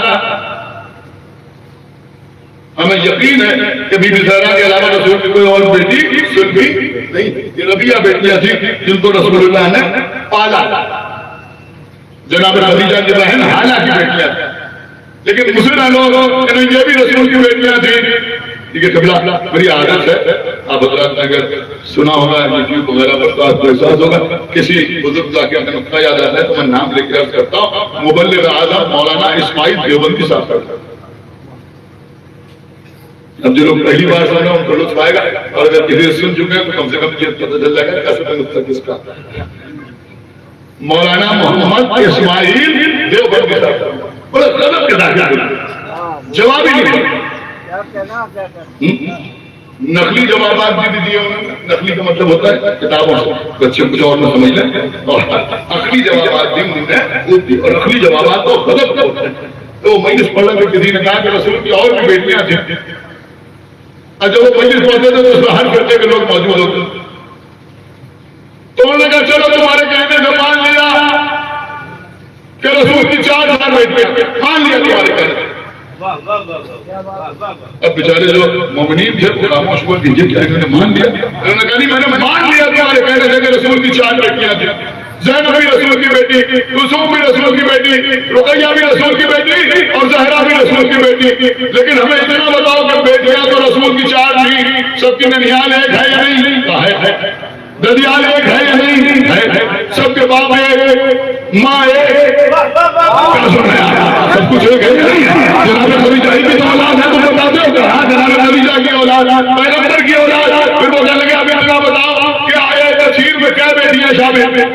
ہمیں یقین ہے کہ بی بی زہرا کے علاوہ رسول کی کوئی اور بیٹی صرف بھی نہیں تھی، یہ ربیہ بیٹیاں تھیں جن کو رسول اللہ نے پالا۔ جناب خدیجہ کی بہن حالہ کی بیٹیاں تھیں، لیکن مسلم لوگ یہ بھی رسول کی بیٹیاں تھیں۔ دیکھیے قبلہ میری عادت ہے، آپ حضرات نے اگر سنا ہوگا یوٹیوب وغیرہ پر تو آپ کو احساس ہوگا، کسی بزرگ ذاکر کا نقطہ یاد آتا ہے تو میں نام لے کے عرض کرتا ہوں، مبلغ اعظم مولانا اسماعیل دیوبندی صاحب کا۔ اب جو لوگ پہلی بار سن رہے ہیں ان کو لطف آئے گا، اور اگر کسی سن چکے ہیں تو کم سے کم یہ پتہ چل جائے گا کیسے نقطہ کس کا۔ مولانا محمد اسماعیل دیوبندی صاحب بڑا غلط کے داخل جواب ہی نہیں۔ نقلی جوابات بھی دیے انہوں نے. نقلی کا مطلب ہوتا ہے کتابوں سے بچے کچھ اور نہ سمجھ لیں, اور عقلی جوابات بھی انہوں نے, اور نقلی جوابات تو غلط ہوتے ہیں. تو مجلس پڑھنے میں کسی نے کہا کہ رسول کی اور بھی بیٹیاں تھیں, اور جب وہ مجلس پڑھتے تھے تو اس میں ہر خطے کے لوگ موجود ہوتے تھے. تو انہوں نے کہا چلو تمہارے کہنے سے مان لیا کہ رسول کی 4 بیٹیاں, مان لیا تمہارے کہنے. اب بیچارے جو مومنین تھے وہ خاموش ہوئے کہ یہ کیا انہوں نے مان لیا. انہوں نے کہا نہیں میں نے مان لیا تمہارے کہنے سے کہ رسول کی 4 بیٹیاں تھیں. زینب بھی رسول کی بیٹی, کلثوم بھی رسول کی بیٹی, رقیہ بھی رسول کی بیٹی, اور زہرا بھی رسول کی بیٹی. لیکن ہمیں اتنا بتاؤ کہ بیٹیاں تو رسول کی 4 تھیں, سب کی ننیال ایک ہے یا نہیں؟ کہا ہے. ددیال ایک ہے یا نہیں؟ ہے. سب کے باپ ایک, ماں ایک, کیا سن رہے ہیں؟ سب کچھ ایک ہے یا نہیں؟ جناب خدیجہ کی تو اولاد ہے, تم بتاتے ہو کہ ہاں جناب خدیجہ کی اولاد, پیغمبر کی اولاد. پھر وہ کہنے لگے ابھی اتنا بتاؤ کہ آئے تفسیر میں کیا بیٹیاں شامل ہیں؟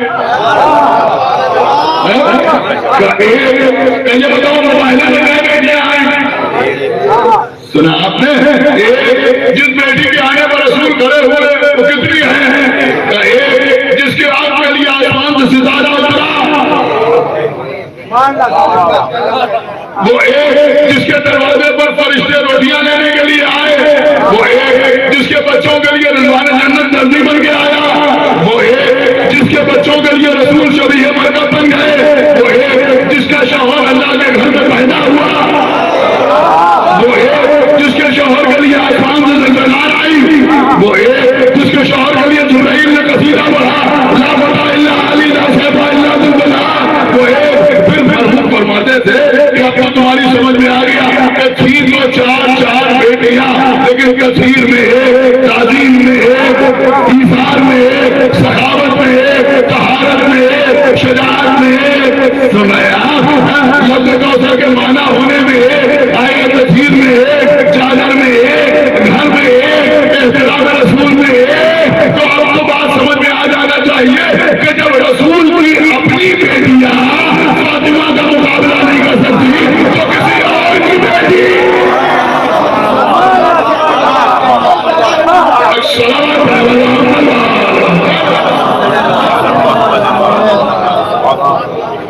یہ بتاؤ موبائل میں کیا بیٹیاں آئیں؟ سنا آپ نے, جس بیٹی کے آنے پر رسول کھڑے ہوئے وہ کتنی ہیں؟ ایک جس کے آپ کے لیے آسمان سے ستارہ اترا, وہ ایک جس کے دروازے پر فرشتے روٹیاں لینے کے لیے آئے, وہ ایک جس کے بچوں کے لیے رضوان جنت نزدیک بن کے آیا, وہ ایک جس کے بچوں کے لیے رسول شبیہ مرکب بن گئے, وہ ایک جس کا شوہر اللہ کے گھر میں پیدا ہوا, وہ ایک جس کے شوہر کے لیے آسمان سے زلزلہ آئی, وہ ایک جس کے شوہر کے لیے جبرائیل نے قصیدہ پڑھا لا فتح الا علی لا سیف الا بالله, وہ ایک پھر مرحوم فرماتے تھے کہ اب تو تمہاری سمجھ میں آ گیا کہ تھی تو 4 بیٹیاں, لیکن کثیر میں ایک, تعظیم میں ایک, ایثار میں ایک, سخاوت میں ایک, طہارت میں ایک, شجاعت میں ایک, سمایا لفظ کوثر کے معنی ہونے میں ایک, آئے تفسیر میں ایک, چادر میں ایک, گھر میں ایک, احترام رسول میں ایک. تو آپ کو بات سمجھ میں آ جانا چاہیے کہ جب رسول کی اپنی بیٹیاں فاطمہ کا مقابلہ نہیں کر سکتی تو کسی اور کی بیٹی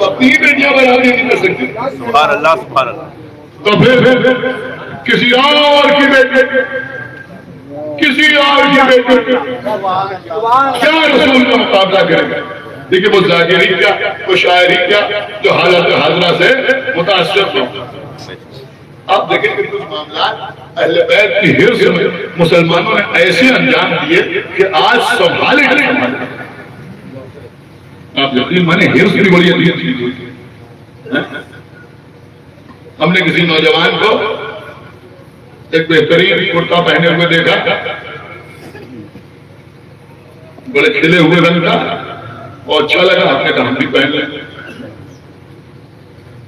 اپنی بیٹیاں برابری نہیں کر سکتی. سبحان اللہ سبحان اللہ. تو پھر کسی اور کی بیٹی, کسی اور کی بیٹی کیا رسول کا مقابلہ کرے گا؟ دیکھیں وہ ظاہری کیا, وہ شاعری کیا, جو حالت حاضرہ سے متاثر ہو. آپ دیکھیں کہ کچھ معاملات اہل بیت کی حرص میں مسلمانوں نے ایسے انجام دیے کہ آج سنبھالے نہیں سنبھالے. آپ یقین مانے حرص کی بڑی عظیم چیز ہوئی. ہم نے کسی نوجوان کو ایک بہترین کرتا پہنے ہوئے دیکھا, بڑے کھلے ہوئے رنگ کا, اور اچھا لگا, ہم نے کہا ہم بھی پہن لیں.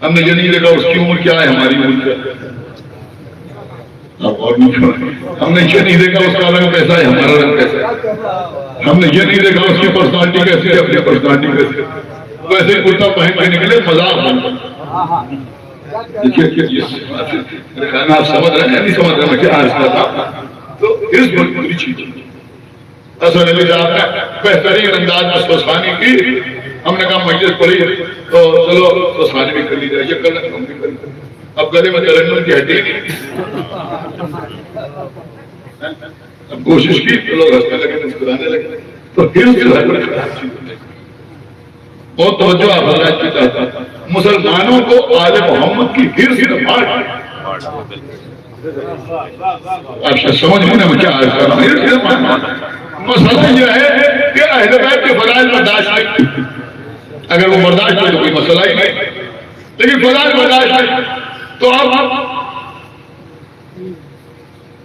ہم نے یہ نہیں دیکھا اس کی عمر کیا ہے, ہماری عمر کیا ہے, ہم نے یہ نہیں دیکھا اس کا رنگ کیسا ہے, ہمارا رنگ کیسا ہے, ہم نے یہ نہیں دیکھا اس کی پرسنالٹی کیسی ہے, اپنی پرسنالٹی کیسی ہے. ویسے کرتا پہن کے نکلے, مذاق بن. دیکھیے آپ سمجھ رہے ہیں, نہیں سمجھ رہے میں کیا عرض کرتا ہوں. تو اس بڑی بری چیز اصل علی صاحب نے بہترین انداز میں سوسخانی کی. ہم نے کہا مجلس پڑھی تو چلو سوسخانی بھی کر لی جائے, یہ کر ہم بھی کر لی. اب گلے میں ترنم کی ہڈی نہیں, اب کوشش کی تو لوگ ہنسنے لگے, مسکرانے لگے. تو پھر بہت توجہ آپ حضرات کی چاہتا تھا. مسلمانوں کو آل محمد کی حرص سے پاٹ, آپ سمجھ میں نہ کیا عرض کر رہا ہوں. مسئلہ یہ ہے کہ اہل بیت کے فضائل برداشت نہیں, اگر وہ برداشت کرے تو کوئی مسئلہ ہی نہیں, لیکن فضائل برداشت نہیں تو آپ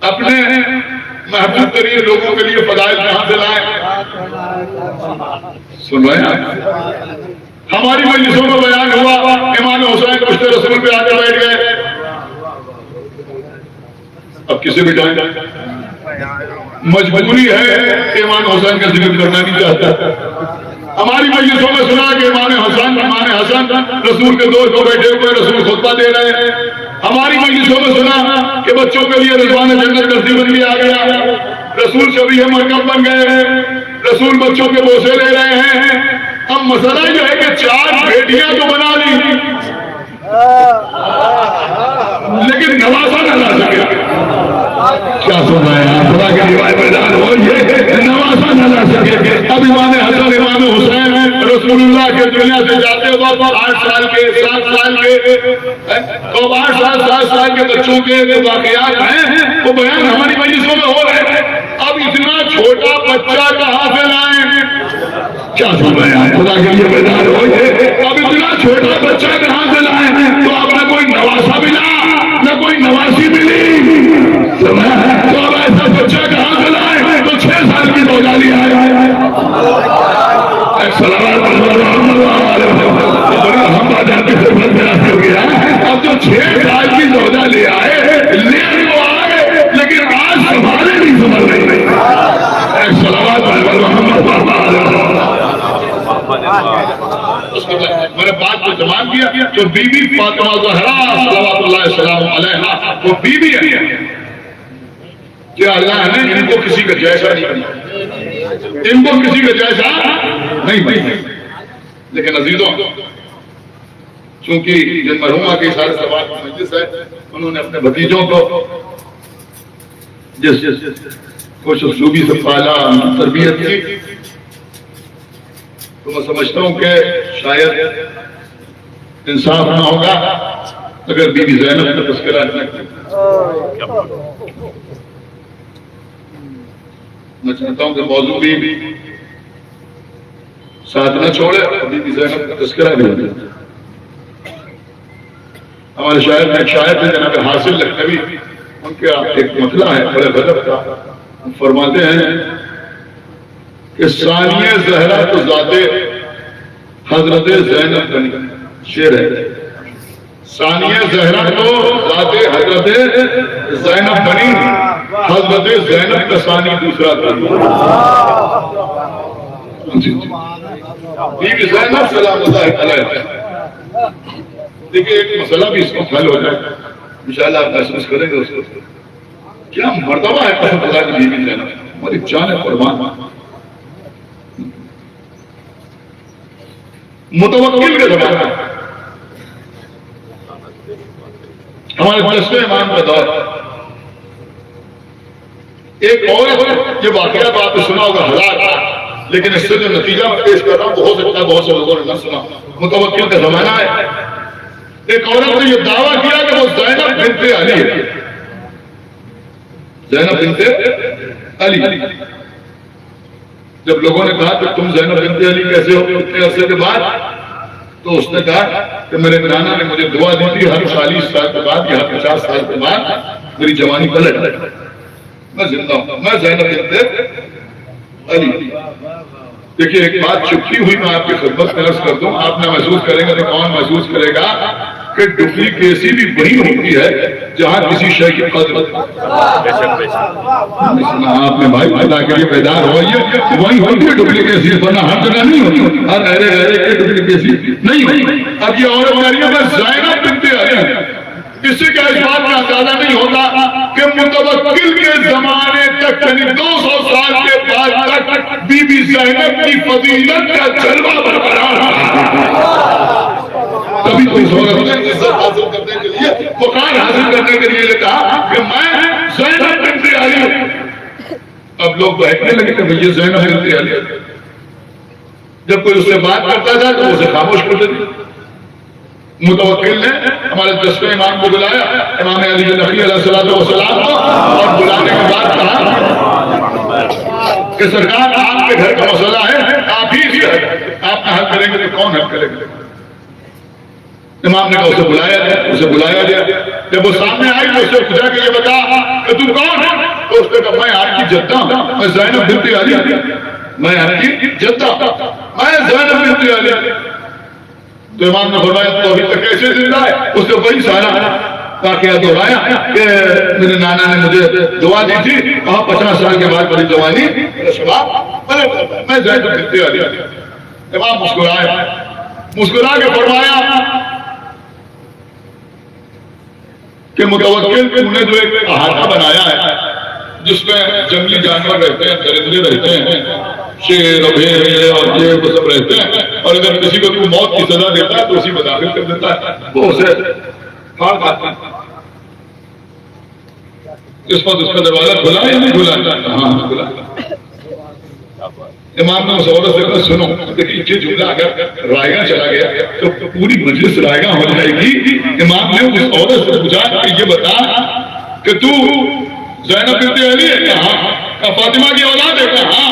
اپنے محبوب ترین لوگوں کے لیے فضائل کہاں سے لائیں؟ سن رہے ہیں ہماری مجلسوں میں بیان ہوا, امام حسین پشت رسول پہ آ کے بیٹھ گئے. اب کسی بھی ٹائم مجبوری ہے کہ امام حسین کا ذکر کرنا نہیں چاہتا. ہماری مجلسوں میں سنا کہ امام حسن رسول کے دوست کو بیٹھے ہوئے رسول خطبہ دے رہے ہیں, ہماری مجلسوں میں سنا کہ بچوں کے لیے رضوان جنت کا سیون بھی آ گیا، رسول شبیہ مرکب بن گئے، رسول بچوں کے بوسے لے رہے ہیں۔ اب مسئلہ یہ ہے کہ 4 بیٹیاں تو بنا لی لیکن نوازا نہ لا سکے۔ کیا سنا ہے آپ خدا کے لیے بیدار ہو، یہ نوازا نہ لا سکے۔ اب امام حسن امام حسین رسول اللہ کے دنیا سے جاتے وقت 8 سال کے 7 سال کے تو 8 سال 7 سال کے بچوں کے جو واقعات ہیں وہ بیان ہماری مجلسوں میں ہو رہے ہیں۔ اب اتنا چھوٹا بچہ کہاں سے لائیں؟ کیا سن رہے ہیں خدا کے لیے بیدار ہو، اب اتنا چھوٹا بچہ کہاں سے لائیں؟ تو اب نہ کوئی نواسا ملا نہ کوئی نواسی ملی، تو اب ایسا بچہ کہاں سے لائیں؟ تو 6 سال کی زوجہ لے آئے۔ اب جو 6 سال کی زوجہ لے آئے لے وہ آئے لیکن آج سنبھالے نہیں سنبھل رہی۔ میرے بات کو تمام کیا جو بی بی فاطمہ زہرا صلوات اللہ السلام علیہا وہ بی بی ہے کہ اللہ نے ان کو کسی کا جیسا نہیں بنایا، ان کو کسی کا جیسا نہیں بنایا۔ لیکن عزیزوں چونکہ جن مرحومہ کی سارے سوال کی مجلس ہے انہوں نے اپنے بھتیجوں کو جس خوش اسلوبی سے پالا تربیت کی، تو میں سمجھتا ہوں کہ شاید انصاف نہ ہوگا اگر بی بی زینب کا تذکرہ نہ کیا۔ میں چاہتا ہوں کہ موضوع بھی ساتھ نہ چھوڑے اور بی بی زینب کا تذکرہ بھی ہو جائے۔ ہمارے شاعر میں ایک شاعر تھے جناب حاصل لکھنوی، ان کا ایک مطلع ہے بڑے غضب کا، فرماتے ہیں کہ ثانیہ زہرا تو ذات حضرت زینب بنی، شعر ہے، ثانیہ زہرا تو ذات حضرت زینب بنی، حضرت زینب کا ثانی دوسرا تھا۔ بی بی زینب سلام اللہ علیہ۔ دیکھیں ایک مسئلہ بھی اس کو حل ہو جائے انشاءاللہ آپ محسوس کریں گے اس کو، کیا مرتبہ ہے قسم خدا کی بی بی زینب، ہماری جان قربان، متوکل کے زمانہ، ہمارے 10ویں امام کا دور، ایک اور یہ واقعہ تو آپ نے سنا ہوگا ہزار، لیکن اس سے جو نتیجہ میں پیش کر رہا ہوں ہو سکتا ہے بہت سے لوگوں نے نہ سنا۔ متوکل کا زمانہ ہے، ایک عورت نے یہ دعویٰ کیا کہ وہ زینب بنت علی ہے، زینب بنت علی۔ جب لوگوں نے کہا کہ تم زینب بنت علی کیسے ہو اتنے عرصے کے بعد، تو اس نے کہا کہ میرے نانا نے مجھے دعا دی تھی ہر 40 سال کے بعد یا 50 سال کے بعد میری جوانی پلٹ میں زندہ ہوں، میں زینب بنت علی۔ دیکھیے ایک بات چھپی ہوئی میں آپ کی خدمت میں عرض کر دوں، آپ نے محسوس کریں گے تو کون محسوس کرے گا کہ ڈپلیکیسی بھی وہی ہوتی ہے جہاں کسی شے کی قدر، آپ نے بھائی خدا کے لیے بیدار ہوئیے، وہی ہوتی ہے ڈپلیکیسی، ورنہ ہر جگہ نہیں ہوتی، ہر ایرے کے ڈپلیکیسی نہیں ہوتی۔ اب یہ عورت کہہ رہی ہے میں زینب بنت علی، اس سے کیا اس بات کا اندازہ نہیں ہوتا کہ متوکل کے زمانے تک یعنی 200 سال کے بعد تک بی بی زینب کی فضیلت کا جلوہ برقرار رہا۔ کبھی کوئی عورت نے عزت حاصل کرنے کے لیے، وقار حاصل کرنے کے لیے کہا کہ میں زینب بنت علی ہوں، اب لوگ بہکنے لگے کہ یہ زینب بنت علی ہے۔ جب کوئی اس سے بات کرتا تھا تو اسے خاموش کر دیتے۔ متوکل نے ہمارے 10ویں امام کو بلایا، امام علی نقی علیہ السلام کو، اور بلانے کے بعد کہا کہ سرکار آپ کے گھر کا مسئلہ ہے، آپ ہی سے آپ نہ حل کریں گے تو کون حل کرے گا؟ امام نے کہا اسے بلایا گیا، جب وہ سامنے آئی تو اسے پوچھا کہ یہ بتا کہ تم کون ہے؟ تو اس نے کہا میں آپ کی جدہ ہوں، میں زینب بنت علی، میں آپ کی جدہ، میں زینب بنت علی۔ تو امام نے فرمایا تو ابھی تک کیسے زندہ ہے؟ اس نے وہی سارا واقعہ دہرایا کہ میرے نانا نے مجھے دعا دی تھی، کہا 50 سال کے بعد بڑی جوانی میں زینب بنت علی۔ امام مسکرا کے فرمایا کہ متوکل تم نے جو ایک احاطہ بنایا ہے جس میں جنگلی جانور رہتے ہیں، درندے رہتے ہیں، شیر اور بھیڑ اور یہ وہ سب رہتے ہیں، اور اگر کسی کو کوئی موت کی سزا دیتا ہے تو اسی میں داخل کر دیتا ہے، وہ اسے پھاڑ کھاتا ہے۔ اس وقت اس کا دروازہ کھلا یا نہیں کھلا؟ ہاں کھلا۔ امام نے اس عورت سے کہا سنو، دیکھیے یہ جملہ اگر رائے گاہ چلا گیا تو پوری مجلس رائے گاہ ہو جائے گی۔ امام نے اس عورت سے پوچھا کہ یہ بتا کہ تو زینب بنت علی ہے؟ کہا۔ کہ فاطمہ کی اولاد ہے؟ کہا۔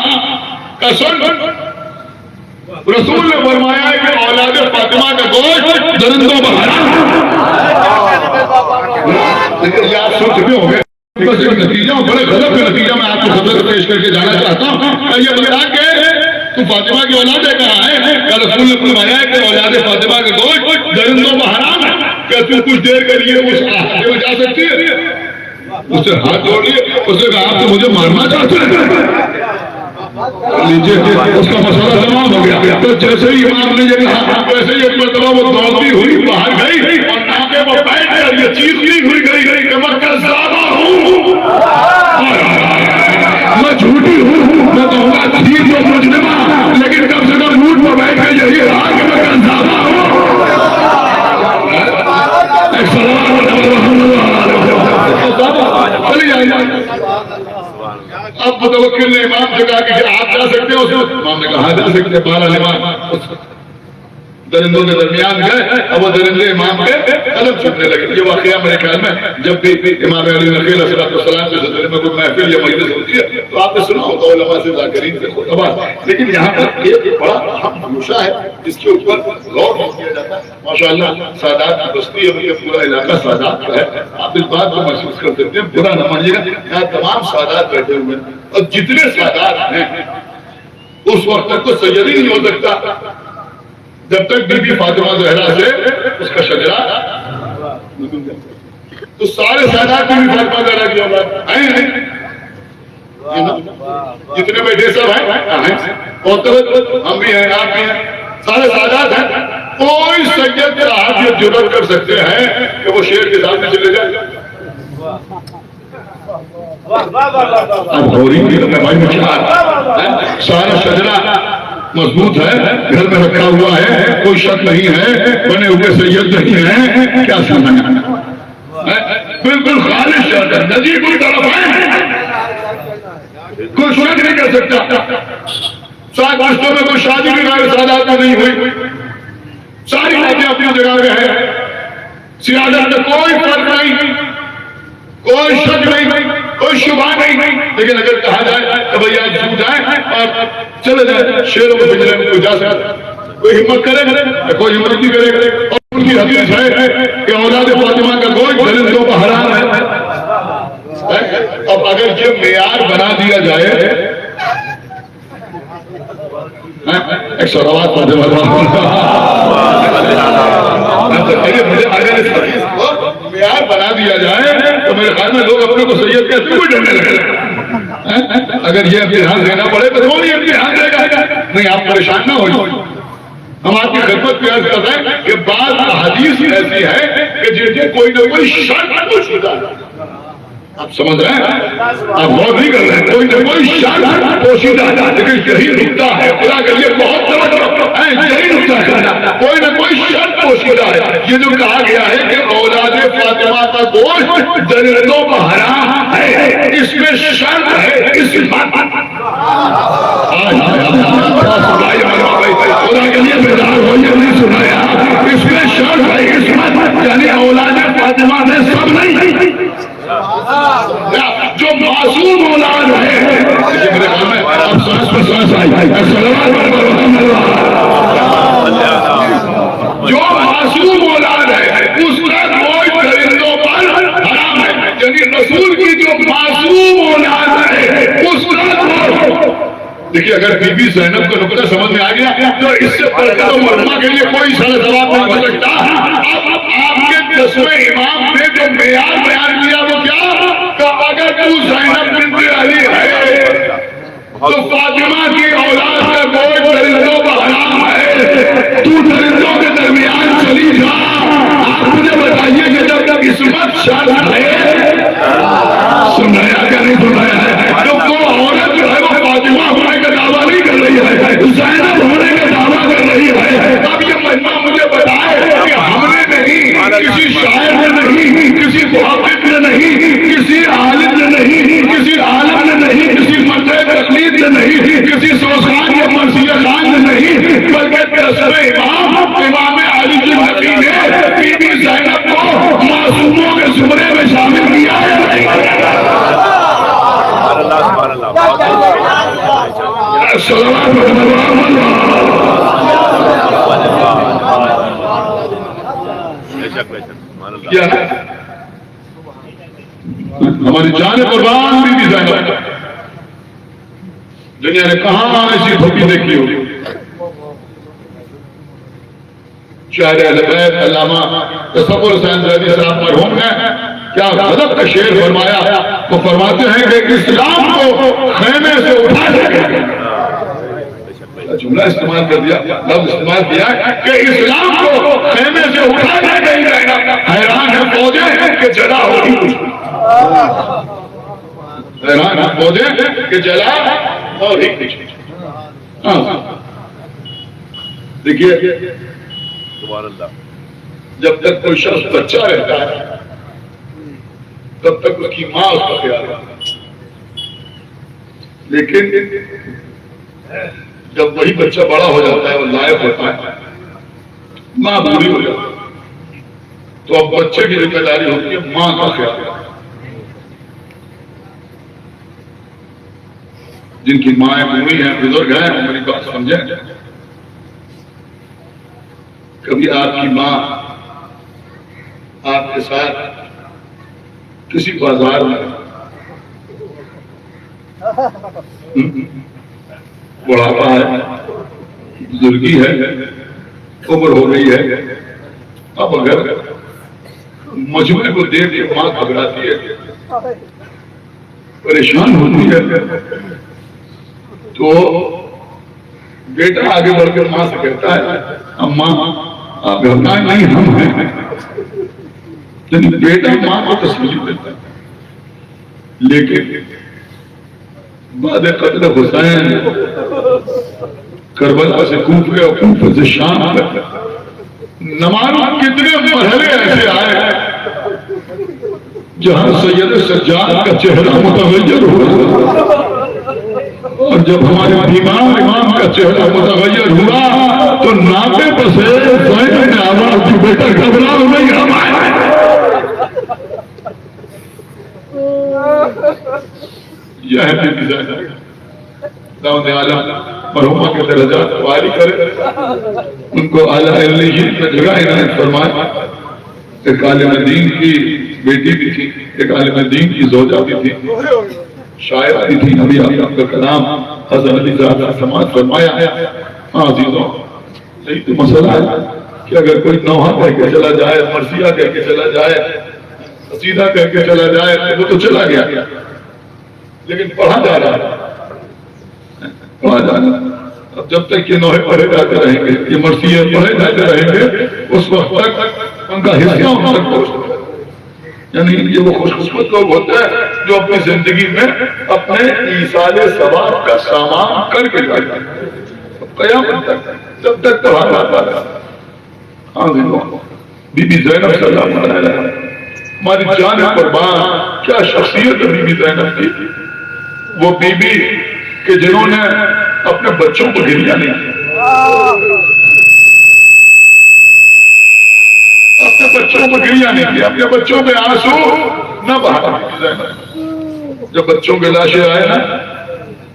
کہ سن، رسول نے فرمایا ہے کہ اولاد فاطمہ کا گوشت درندوں پر حرام ہے۔ یہ آپ سن چکے ہوں گے، بس ایک نتیجہ بڑے غلط کا نتیجہ میں آپ کو خبر پیش کر کے جانا چاہتا ہوں۔ یہ بتا کہ تو فاطمہ کی اولاد ہے؟ کہا ہے۔ کہ رسول نے فرمایا ہے کہ اولاد فاطمہ کا گوشت درندوں پر حرام ہے۔ کہ تو کچھ دیر کے لیے اس آہتے میں جا سکتی ہے؟ اس سے ہاتھ جوڑ لیے، اس نے کہا آپ تو مجھے مارنا چاہتے ہیں؟ لیجیے اس کا مسئلہ تمام ہو گیا۔ تو جیسے ہی امام نے یہ کہا ویسے ہی ایک مرتبہ وہ دوڑتی ہوئی باہر گئی اور ناکے پر بیٹھ کر یہ چیز نہیں ہوئی گئی کہ میں کذابہ ہوں، میں جھوٹی ہوں، میں کہوں گا تھی جو مجرمہ، لیکن کم سے کم جھوٹ پر بیٹھ کر یہی رہا کہ میں کذابہ ہوں۔ ایک سلام چلی جائیں۔ اب متوکل نے امام سے کہا کہ آپ جا سکتے ہو؟ امام نے کہا جا سکتے ہیں۔ 12 امام درندوں کے درمیان گئے، اب وہ درندے امام کے قدم چھپنے لگے۔ یہ واقعہ میرے خیال میں جب بھی امام علی نقی علیہ السلام کے سلسلے میں کوئی محفل یا مجلس ہوتی ہے تو آپ نے سنا ہوگا علماء سے ذاکرین سے خطبات، لیکن یہاں پر ایک بڑا اہم منشا ہے جس کے اوپر غور نہیں کیا جاتا۔ ماشاءاللہ سادات کی بستی ہے، یہ پورا علاقہ سادات کا ہے، آپ اس بات کو محسوس کر سکتے ہیں، برا نہ مانیے گا، یہاں تمام سادات بیٹھے ہوئے ہیں، اور جتنے سادات ہیں اس وقت تک تو سید ہی نہیں ہو سکتا جب تک بی بی فاطمہ زہرا سے اس کا شجرہ، تو سارے سادات بی بی فاطمہ زہرا کی اولاد ہیں، جتنے بیٹھے سب ہیں، ہم بھی ہیں، آپ بھی ہیں، سارے سادات ہیں۔ کوئی سید صاحب یہ جرأت کر سکتے ہیں کہ وہ شیر کے سامنے چلے جائیں؟ اب ہو رہی ہے سارا شجرہ مضبوط ہے، گھر میں رکھا ہوا ہے، کوئی شک نہیں ہے، بنے ہوئے سید نہیں ہیں، کیا سمجھنا بالکل خالص شجرہ نجیب الطرف ہے، کوئی شک نہیں کر سکتا۔ 7 رشتوں میں کوئی شادی بھی غیر سادات میں نہیں ہوئی، ساری باتیں اپنی جگہ پہ ہیں، سیادت میں کوئی فرق نہیں، کوئی شک نہیں، کوئی شبہ نہیں، لیکن اگر کہا جائے کہ بھئی آج جھوٹ جائیں اور چلے جائیں شیروں کو پنجرے میں کوئی جا سکتا، کوئی ہمت کرے گا، کوئی ہمت نہیں کرے گا۔ اور ان کی حدیث ہے کہ اولاد فاطمہ کا گوشت درندوں پر حرام ہے۔ اب اگر یہ معیار بنا دیا جائے، ایک سوالات پڑھتے اگر اس حدیث کو معیار بنا دیا جائے تو میرے خیال میں لوگ اپنے کو سید کہتے ہوئے ڈرنے لگے۔ اگر یہ امتحان دینا پڑے تو وہ نہیں امتحان دے گا، نہیں آپ پریشان نہ ہو جائیں۔ ہم آپ کی خدمت میں عرض کرتے ہیں کہ بعض حدیث ایسی ہے کہ جن کے کوئی نہ کوئی شرط پوشیدہ ہے، آپ سمجھ رہے ہیں، آپ غور نہیں کر رہے ہیں، کوئی نہ کوئی شرط پوشیدہ ہے، لیکن یہی نکتہ ہے، خدا کے لیے بہت توجہ ہے، یہی نکتہ ہے، کوئی نہ کوئی شرط پوشیدہ ہے۔ یہ جو کہا گیا ہے کہ اولاد فاطمہ کا گوشت درندوں پر حرام ہے، اس میں شرط ہے، اس بات خدا کے لیے بیدار ہو، یہ نہیں سنایا، اس میں شرط ہے، اس بات یعنی اولاد فاطمہ میں سب نہیں، جو معصوم اولاد ہے، اب سانس پر سانس آئی، جو معصوم اولاد ہے اس کا گوشت درندوں پر حرام ہے، یعنی رسول کی جو معصوم اولاد ہے اس کا گوشت۔ دیکھیے اگر بی بی زینب کا نقطہ سمجھ میں آ گیا تو اس سے بڑھ کر مرما کے لیے کوئی سارا جواب نہیں ہو سکتا۔ اب آپ کے 10ویں امام نے جو معیار بیان کیا وہ کیا کہ اگر تو زینب بنت علی ہے تو فاطمہ کی اولاد کا گوشت درندوں پر حرام ہے، تو درندوں کے درمیان چلی جا۔ آپ مجھے بتائیے کہ جب تک عصمت سنایا کیا نہیں سنایا ہے؟ تو وہ عورت جو ہے وہ فاطمہ ہونے کا دعویٰ نہیں کر رہی ہے، زینب ہونے کا دعویٰ کر رہی ہے۔ اب یہ مجمع مجھے بتائے کہ ہم نے نہیں، کسی شاعر نے نہیں، کسی محقق نے نہیں، کسی عالم نے نہیں، کسی عالم نے نہیں، کسی مرد تقلید نے نہیں، کسی سوسان یا مرثیہ خان نے نہیں، بلکہ امام علی نبی نے بی بی زینب کو معصوموں کے زمرے میں شامل کیا ہے۔ ہماری جان قربان بی بی زینب، دنیا نے کہاں ایسی دھوکی دیکھی ہوگی؟ شاعر اہل بیت علامہ تصور حسین زیدی صاحب مرحوم نے کیا غضب کا شعر فرمایا، وہ فرماتے ہیں کہ اسلام کو خیمے سے اٹھا دیا، جملہ استعمال کر دیا، لفظ استعمال کیا کہ اسلام کو خیمے سے اٹھا دیا گئی ہے۔ حیران ہے فوجیں کہ جلا ہوگی، حیران ہے فوجیں کہ جلا اور ہی کچھ۔ دیکھیے جب تک کوئی شخص بچہ رہتا ہے تب تک اس کی ماں اس کا خیال رکھتا ہے، لیکن جب وہی بچہ بڑا ہو جاتا ہے اور لائق ہوتا ہے، ماں بوڑھی ہو جاتی ہے، تو اب بچے کی ذمہ داری ہوتی ہے ماں کا خیال رکھنا۔ جن کی مائیں بوڑھی ہیں، بزرگ ہیں، میری بات سمجھیں، کبھی آپ کی ماں آپ کے ساتھ کسی بازار میں بڑھاپا ہے، بزرگی ہے، عمر ہو گئی ہے، اب اگر مجموعے کو دیکھ کے ماں گھبراتی ہے، پریشان ہوتی ہے، تو بیٹا آگے بڑھ کر ماں سے کہتا ہے اماں آپ گھبرائیں نہیں، ہم ہیں۔ یعنی بیٹا ماں کو تسلی دیتا ہے، لیکن بعد قتل حسین کربلا سے کوفہ اور کوفہ سے شام تک نمانوں کتنے مرحلے ایسے آئے جہاں سید سجاد کا چہرہ متغیر ہوا، اور جب ہمارے بیمار امام کا چہرہ متغیر ہوا تو ناپے پر سے زینب نے آواز کی بیٹا گھبراؤ نہیں، ہم آئے۔ یہ ہے بی بی زینب، داؤد عالم مرحومہ کے درجات والی کرے، ان کو اعلیٰ علیین میں جگہ عنایت فرمائے۔ ایک عالم دین کی بیٹی بھی تھی، ایک عالم دین کی زوجہ بھی تھی، شاعر بھی تھی۔ ابھی آپ کا کلام حضرت علی صاحب نے سماعت فرمایا ہے۔ ہاں عزیزوں، یہی تو مسئلہ ہے کہ اگر کوئی نوحہ کہہ کے چلا جائے، مرثیہ کہہ کے چلا جائے، قصیدہ کہہ کے چلا جائے، وہ تو چلا گیا، لیکن پڑھا جا رہا ہے، پڑھا جا رہا ہے۔ اب جب تک یہ نوحے پڑھے جاتے رہیں گے، یہ مرثیے پڑھے جاتے رہیں گے، اس وقت تک ان کا حصہ ان تک پہنچتا ہے۔ یعنی یہ وہ خوش قسمت لوگ ہوتے ہیں جو اپنی زندگی میں اپنے ایصال ثواب کا سامان کر کے جاتے ہیں قیامت تک، جب تک پڑھا جاتا ہے۔ ہاں بی بی زینب صلی اللہ علیہ وسلم ہماری جان قربان، کیا شخصیت ہے بی بی زینب کی۔ وہ بی بی کہ جنہوں نے اپنے بچوں کو گریا نہیں کیا، اپنے بچوں کو گریا نہیں کیا، اپنے بچوں پہ آنسو نہ بہا۔ جب بچوں کے لاشیں آئے نا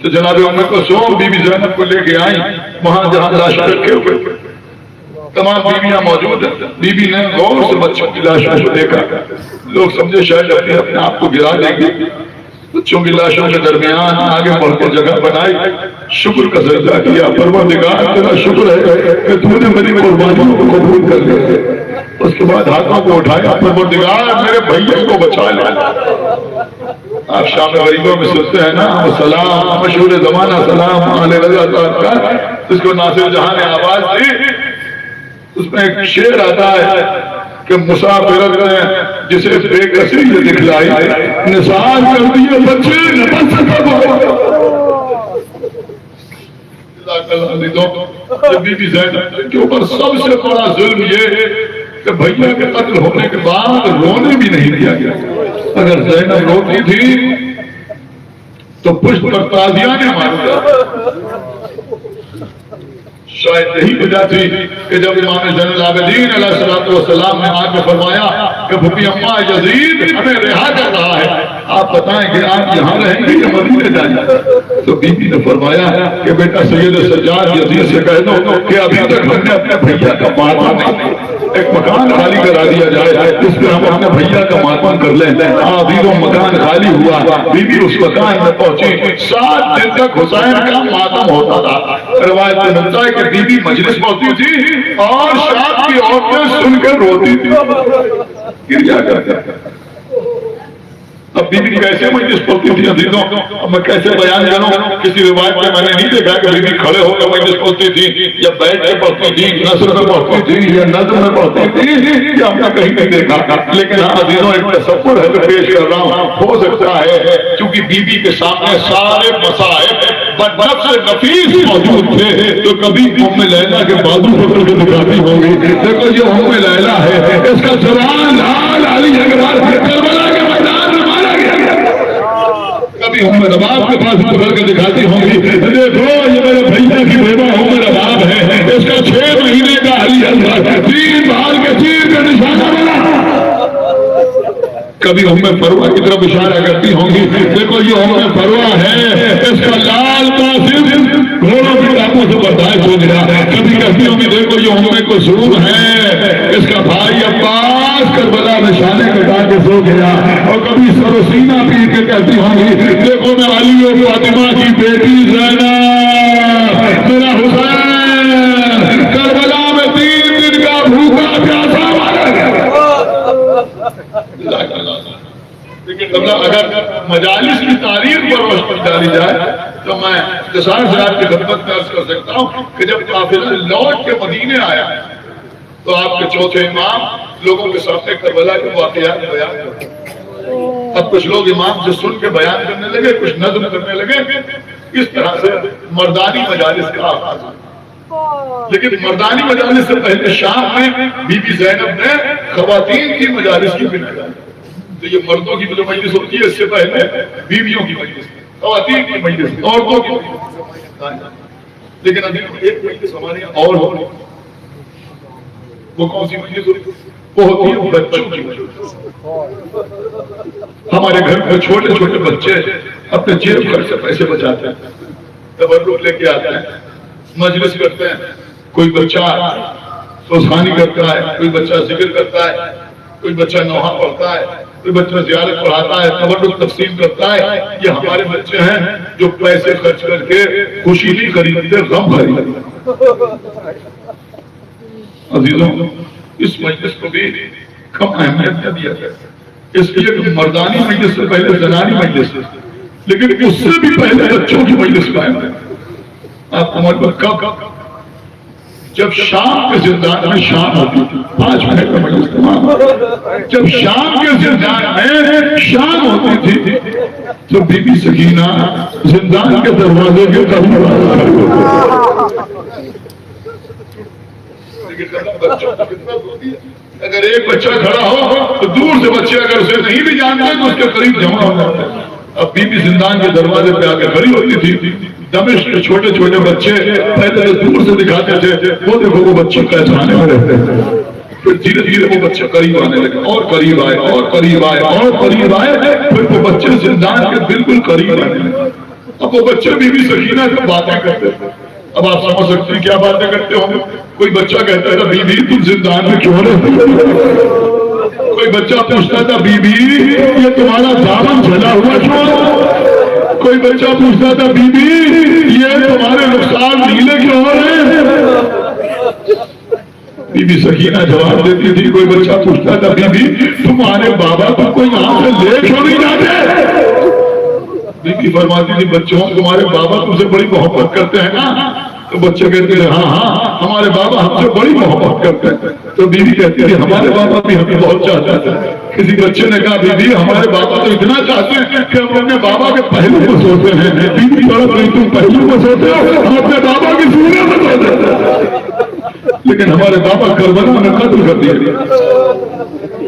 تو جناب ام کلثوم بی بی زینب کو لے کے آئیں، وہاں جہاں لاشیں رکھے ہوئے تمام بیویاں موجود ہیں۔ بی بی نے غور سے بچوں کی لاشوں کو دیکھا، لوگ سمجھے شاید اپنے آپ کو گرا دیں گے، بچوں کی لاشوں کے درمیان آگے بڑھ کر جگہ بنائی، شکر کا سجدہ کیا۔ پروردگار تیرا شکر ہے کہ تو نے میری قربانیوں کو قبول کر لیا۔ اس کے بعد ہاتھوں کو اٹھایا، پروردگار میرے بھائی کو بچا لیا۔ آپ شام غریبوں میں سنتے ہیں نا، سلام مشہور زمانہ سلام علیہ رضا صاحب کا، جس کو ناصر جہاں نے آواز دی، اس میں ایک شعر آتا ہے کہ مسافرت نے جسے بے کسی نے دکھلائی نثار کر دیے بچے نہ بن سکا بی بی زینب کے اوپر سب سے بڑا ظلم یہ کہ بھیا کے قتل ہونے کے بعد رونے بھی نہیں دیا گیا. اگر زینب روتی تھی تو پشت پر تازیاں نے مار دیا. شاید یہی وجہ تھی کہ جب امام زین العابدین علیہ الصلوۃ والسلام نے آ کے فرمایا کہ پھوپھی اماں یزید ہمیں رہا کر رہا ہے, آپ بتائیں کہ آپ یہاں رہیں گے یا مدینے جائیں گے؟ تو بی بی نے فرمایا کہ بیٹا سید سجاد یزید سے کہہ دو کہ ابھی تک ہم نے اپنے بھیا کا ماتم نہیں, ایک مکان خالی کرا دیا جائے اس پہ ہم اپنے بھیا کا ماتم کر لیں. عابدوں مکان خالی ہوا, بی بی اس مکان میں پہنچی. 7 دن تک حسین کا ماتم ہوتا تھا. روایت میں ملتا ہے کہ بی بی مجلس پہنچتی تھی اور شام کی عورتیں سن کر روتی تھی, گریا کرتے. اب بی بی کیسے مجلس پڑھتی تھی عزیزوں, اب میں کیسے بیان کروں؟ کسی روایت میں نے نہیں دیکھا کہ بی بی کھڑے ہو کر مجلس پڑھتی تھی یا بیٹھ کے پڑھتی تھی, نثر میں پڑھتی تھی یا نظم میں پڑھتی تھی, یہ ہم نے کہیں نہیں دیکھا. لیکن ہاں عزیزوں ایک تصور ہے جو پیش کر رہا ہوں. ہو سکتا ہے چونکہ بی بی کے سامنے سارے مصائب بدنفس نفیس موجود تھے تو کبھی ام لیلا کے بازو پکڑ کے دکھاتی ہوں گی دیکھو یہ ام لیلا ہے, اس کا جوان لال علی اکبر کربلا کے میدان میں مارا گیا. کبھی ام رباب کے پاس پکڑ کے دکھاتی ہوں گی دیکھو یہ میرے بھیا کی بیوہ ام رباب ہے, اس کا 6 مہینے کا علی اکبر 3 بال کے تیر کا نشانہ بنا. کبھی ام فروہ کی طرف اشارہ کرتی ہوں گی دیکھو یہ ام فروہ ہے, اس کا لال قاسم گھوڑوں کی ٹانگوں سے برداشت ہو گیا. کبھی کہتی ہوں گی دیکھو یہ ام کلثوم ہے, اس کا بھائی عباس کربلا میں شانے کٹا کے سو گیا. اور کبھی سر و سینہ پیر کے کہتی ہوں گی دیکھو میں علی و فاطمہ کی بیٹی زینب میرا حسین کربلا میں 3 دن کا بھوکا پیاسا مارا گیا. لیکن اگر مجالس کی تاریخ پر روشنی ڈالی جائے تو میں اختصار سے آپ کی خدمت میں عرض کر سکتا ہوں کہ جب قافلہ لوٹ کے مدینے آیا تو آپ کے چوتھے امام لوگوں کے سامنے کربلا کے واقعات بیان کرتے. اب کچھ لوگ امام سے سن کے بیان کرنے لگے, کچھ نظم کرنے لگے. اس طرح سے مردانی مجالس کا آغاز. لیکن مردانی مجالس سے پہلے شام میں بی بی زینب نے خواتین کی مجالس کی بنا کرائی. تو یہ مردوں کی جو مجلس ہوتی ہے اس سے پہلے بیویوں کی مجلس, خواتین کی مجلس, عورتوں کی مجلس. لیکن ابھی ایک مجلس ہمارے یہاں اور ہوتی, وہ کون سی مجلس ہوتی ہے؟ وہ ہوتی ہے بچوں کی مجلس. ہمارے گھر میں چھوٹے چھوٹے بچے اپنے جیب خرچ سے پیسے بچاتے ہیں, تبرک لے کے آتے ہیں, مجلس کرتے ہیں. کوئی بچہ سوسخانی کرتا ہے, کوئی بچہ ذکر کرتا ہے, کوئی بچہ نوحہ پڑھتا ہے, کوئی بچہ زیارت پڑھاتا ہے, تبرک تقسیم کرتا ہے. یہ ہمارے بچے ہیں جو پیسے خرچ کر کے خوشی نہیں خریدتے, غم خریدتے. عزیزوں اس مجلس کو بھی کم اہمیت نہ دیا جائے, اس لیے کہ مردانی مجلس سے پہلے زنانی مجلس, لیکن اس سے بھی پہلے بچوں کی مجلس قائم ہے. آپ کو معلوم کب جب شام کے زندان میں شام ہوتی تھی, 5 منٹ کا مجلس تمام. جب شام کے زندان میں شام ہوتی تھی تو بی بی سکینہ زندان کے دروازے کے اگر ایک بچہ کھڑا ہو تو دور سے بچے اگر اسے نہیں بھی جانتے تو اس کے قریب جمع ہو جاتے ہیں. اب بی بی زندان کے دروازے پہ آ کے کھڑی ہوتی تھی. دمشق کے چھوٹے چھوٹے بچے پہلے دور سے دکھاتے تھے وہ دیکھو وہ بچے قیدخانے میں رہتے ہیں. پھر دھیرے دھیرے وہ بچے قریب آنے لگے, اور قریب آئے, اور قریب آئے, اور قریب آئے, پھر وہ بچے زندان کے بالکل قریب آنے لگے. اب وہ بچے بی بی سکینہ سے باتیں کرتے تھے. اب آپ سمجھ سکتے ہیں کیا باتیں کرتے ہوں گے. کوئی بچہ کہتا تھا بی بی تم زندان میں کیوں رہتے؟ کوئی بچہ پوچھتا تھا بی بی یہ تمہارا دامن جھلا ہوا کیوں؟ کوئی بچہ پوچھتا تھا بی بی یہ تمہارے نقصان نیلے کیوں ہو رہے ہیں؟ بی بی سکینہ جواب دیتی تھی. کوئی بچہ پوچھتا تھا بی بی تمہارے بابا تم کو یہاں سے لے کیوں نہیں جاتے؟ بی بی فرماتی تھی بچوں تمہارے بابا تم سے بڑی محبت کرتے ہیں نا, تو بچے کہتے ہیں ہاں ہاں ہمارے بابا ہم سے بڑی محبت کرتے ہیں. تو بیوی کہتی ہے ہمارے بابا بھی ہمیں بہت چاہتے ہیں. کسی بچے نے کہا بیوی ہمارے بابا تو اتنا چاہتے ہیں کہ ہم اپنے بابا کے پہلو میں سوتے ہیں. بیوی تڑپ رہی تم پہلو میں سوتے ہو ہم اپنے بابا کی سینے میں سوتے ہیں. لیکن ہمارے بابا کربلا میں قتل کر دیا.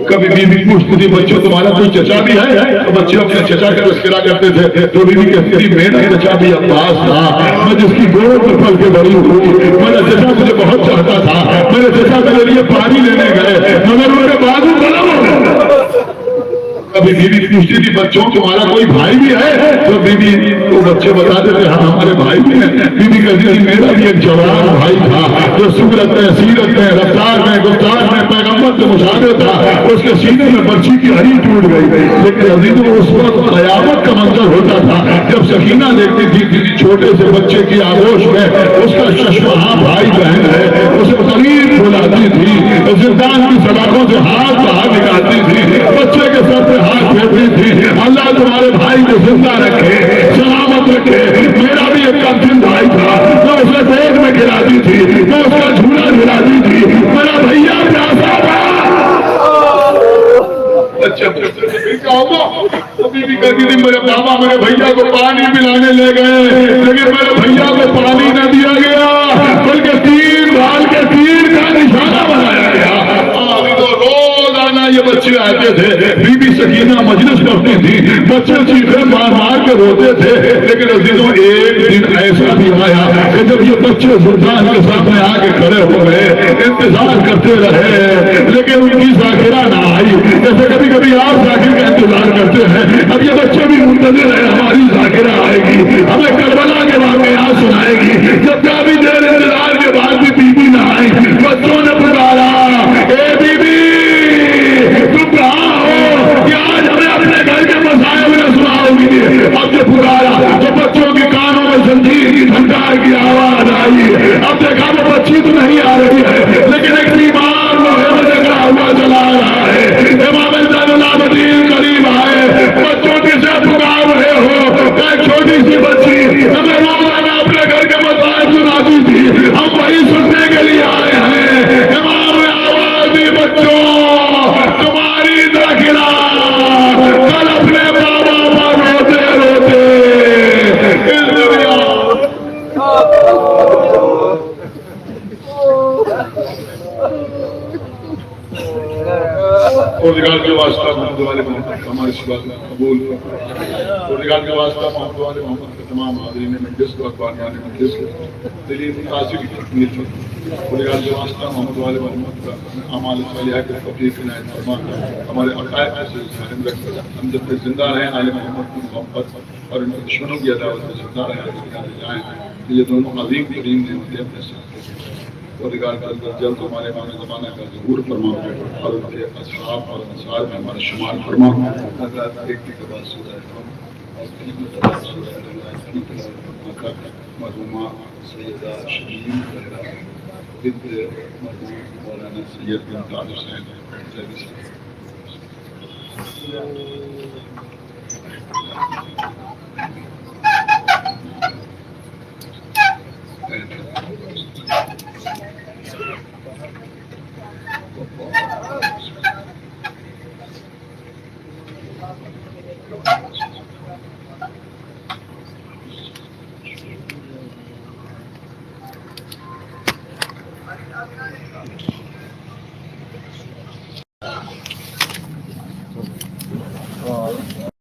کبھی بیوی پوچھتی تھی بچوں تمہارا کوئی چچا بھی ہے؟ تو بچے اپنے چچا کا تذکرہ کرتے تھے. تو بیوی کہتی تھی میرا چچا بھی عباس تھا میں جس کی گود میں پل کے بڑی ہوئی. میرا چچا مجھے بہت چاہتا تھا. میرے چچا میرے لیے پانی لینے گئے مگر ان کے بازو قلم ہو گئے. کبھی بیوی پوچھتی تھی بچوں تمہارا کوئی بھائی بھی ہے؟ تو بیوی تو بچے بتاتے تھے ہاں ہمارے بھائی بھی ہیں. بیوی کہتی تھی میرا بھی ایک جوان بھائی تھا جو سورت میں سیرت میں رفتار میں گفتار میں پیغمبر سے مشابہ تھا. اس کے سینے میں برچھی کی ہری ٹوٹ گئی. لیکن عزیزوں اس وقت قیامت کا منظر ہوتا تھا جب سکینہ دیکھتی تھی کسی چھوٹے سے بچے کی آغوش میں اس کا ششمہاں بھائی بہن ہے اسے قریب بلاتی تھی. زندان کی سلاخوں سے ہاتھ باہر نکالتی تھی. بچے کے سر پہ ہاتھ پھیرتی تھی. اللہ تمہارے بھائی کو زندہ رکھے سلامت رکھے. میرا بھی ایک کمسن بھائی تھا میں اسے دیکھ میں گراتی تھی میں اس کا جھولا گراتی تھی. میرا بھیا پیاسا تھا. بیوی کہتی تھی میرے بابا میرے بھیا کو پانی پلانے لے گئے لیکن میرے بھیا کو پانی نہ دیا گیا بلکہ تیر ڈال کے تیر کا نشانہ بنایا گیا. روزانہ یہ بچے آتے تھے. بیوی سکینہ مجلس کرتی تھی. بچے چیخے مار مار کے روتے تھے. لیکن عزیزوں ایک دن ایسا بھی آیا کہ جب یہ بچے زندان کے سامنے آ کے کھڑے ہو گئے انتظار کرتے رہے لیکن ان کی ذاکرہ نہ آئی. جیسے کبھی کبھی آپ ذاکر کا انتظار کرتے ہیں اب یہ بچے بھی منتظر ہیں ہماری ذاکرہ آئے گی ہمیں کربلا کے واقعات سنائے گی. جب کافی دیر انتظار کے بعد بھی بیوی نہ آئی بچوں نے پکارا اے بیوی تم کہاں ہو کہ آج ہمیں اپنے گھر کے مسائل میں سناؤ گی. اب جو پکارا تو بچوں کے کانوں میں زنجیر کی جھنکار کی آواز آئی. اب دیکھا وہ بچی تو نہیں آ رہی ہے لیکن ایک بیمار لوہے میں جگڑا ہوا چلا رہا ہے. امام زین العابدین قریب آئے. بچوں کی سے پکار رہے ہو ایک چھوٹی سی بچی ہمیں روزانہ اپنے گھر کے مسائل سناتی تھی ہم وہی سننے کے لیے آئے ہیں. امام نے آواز دی بچوں تمہاری ذاکرہ کل اپنے بابا پر روتے روتے اس دنیا پروردگار کے واسطہ محمد والے محمد ہماری اس بات میں قبول. پروردگار کے واسطہ محمد والے محمد کے تمام حاضرین مجلس کو اخبار والے مجلس کو دلی متاثر کی تکمیل. پروردگار کے واسطہ محمد والے محمد کا اعمال صالحہ کے توفیق عنایت فرما. ہمارے عقائد سے قائم رکھ ہم جب تک زندہ رہیں آل محمد کی محبت اور ان کے دشمنوں کی عداوت میں زندہ رہیں. یہ دونوں عظیم ترین نعمتیں اپنے ساتھ پروردگار کا جلد ہمارے امام زمانہ کا ظہور فرما اور ان کے اصحاب اور انصار میں ہمارا شمار فرما. حضرات ایک کے بعد سورہ مرحومہ سیدہ شبیر بنت مرحوم مولانا سید بن تاج حسین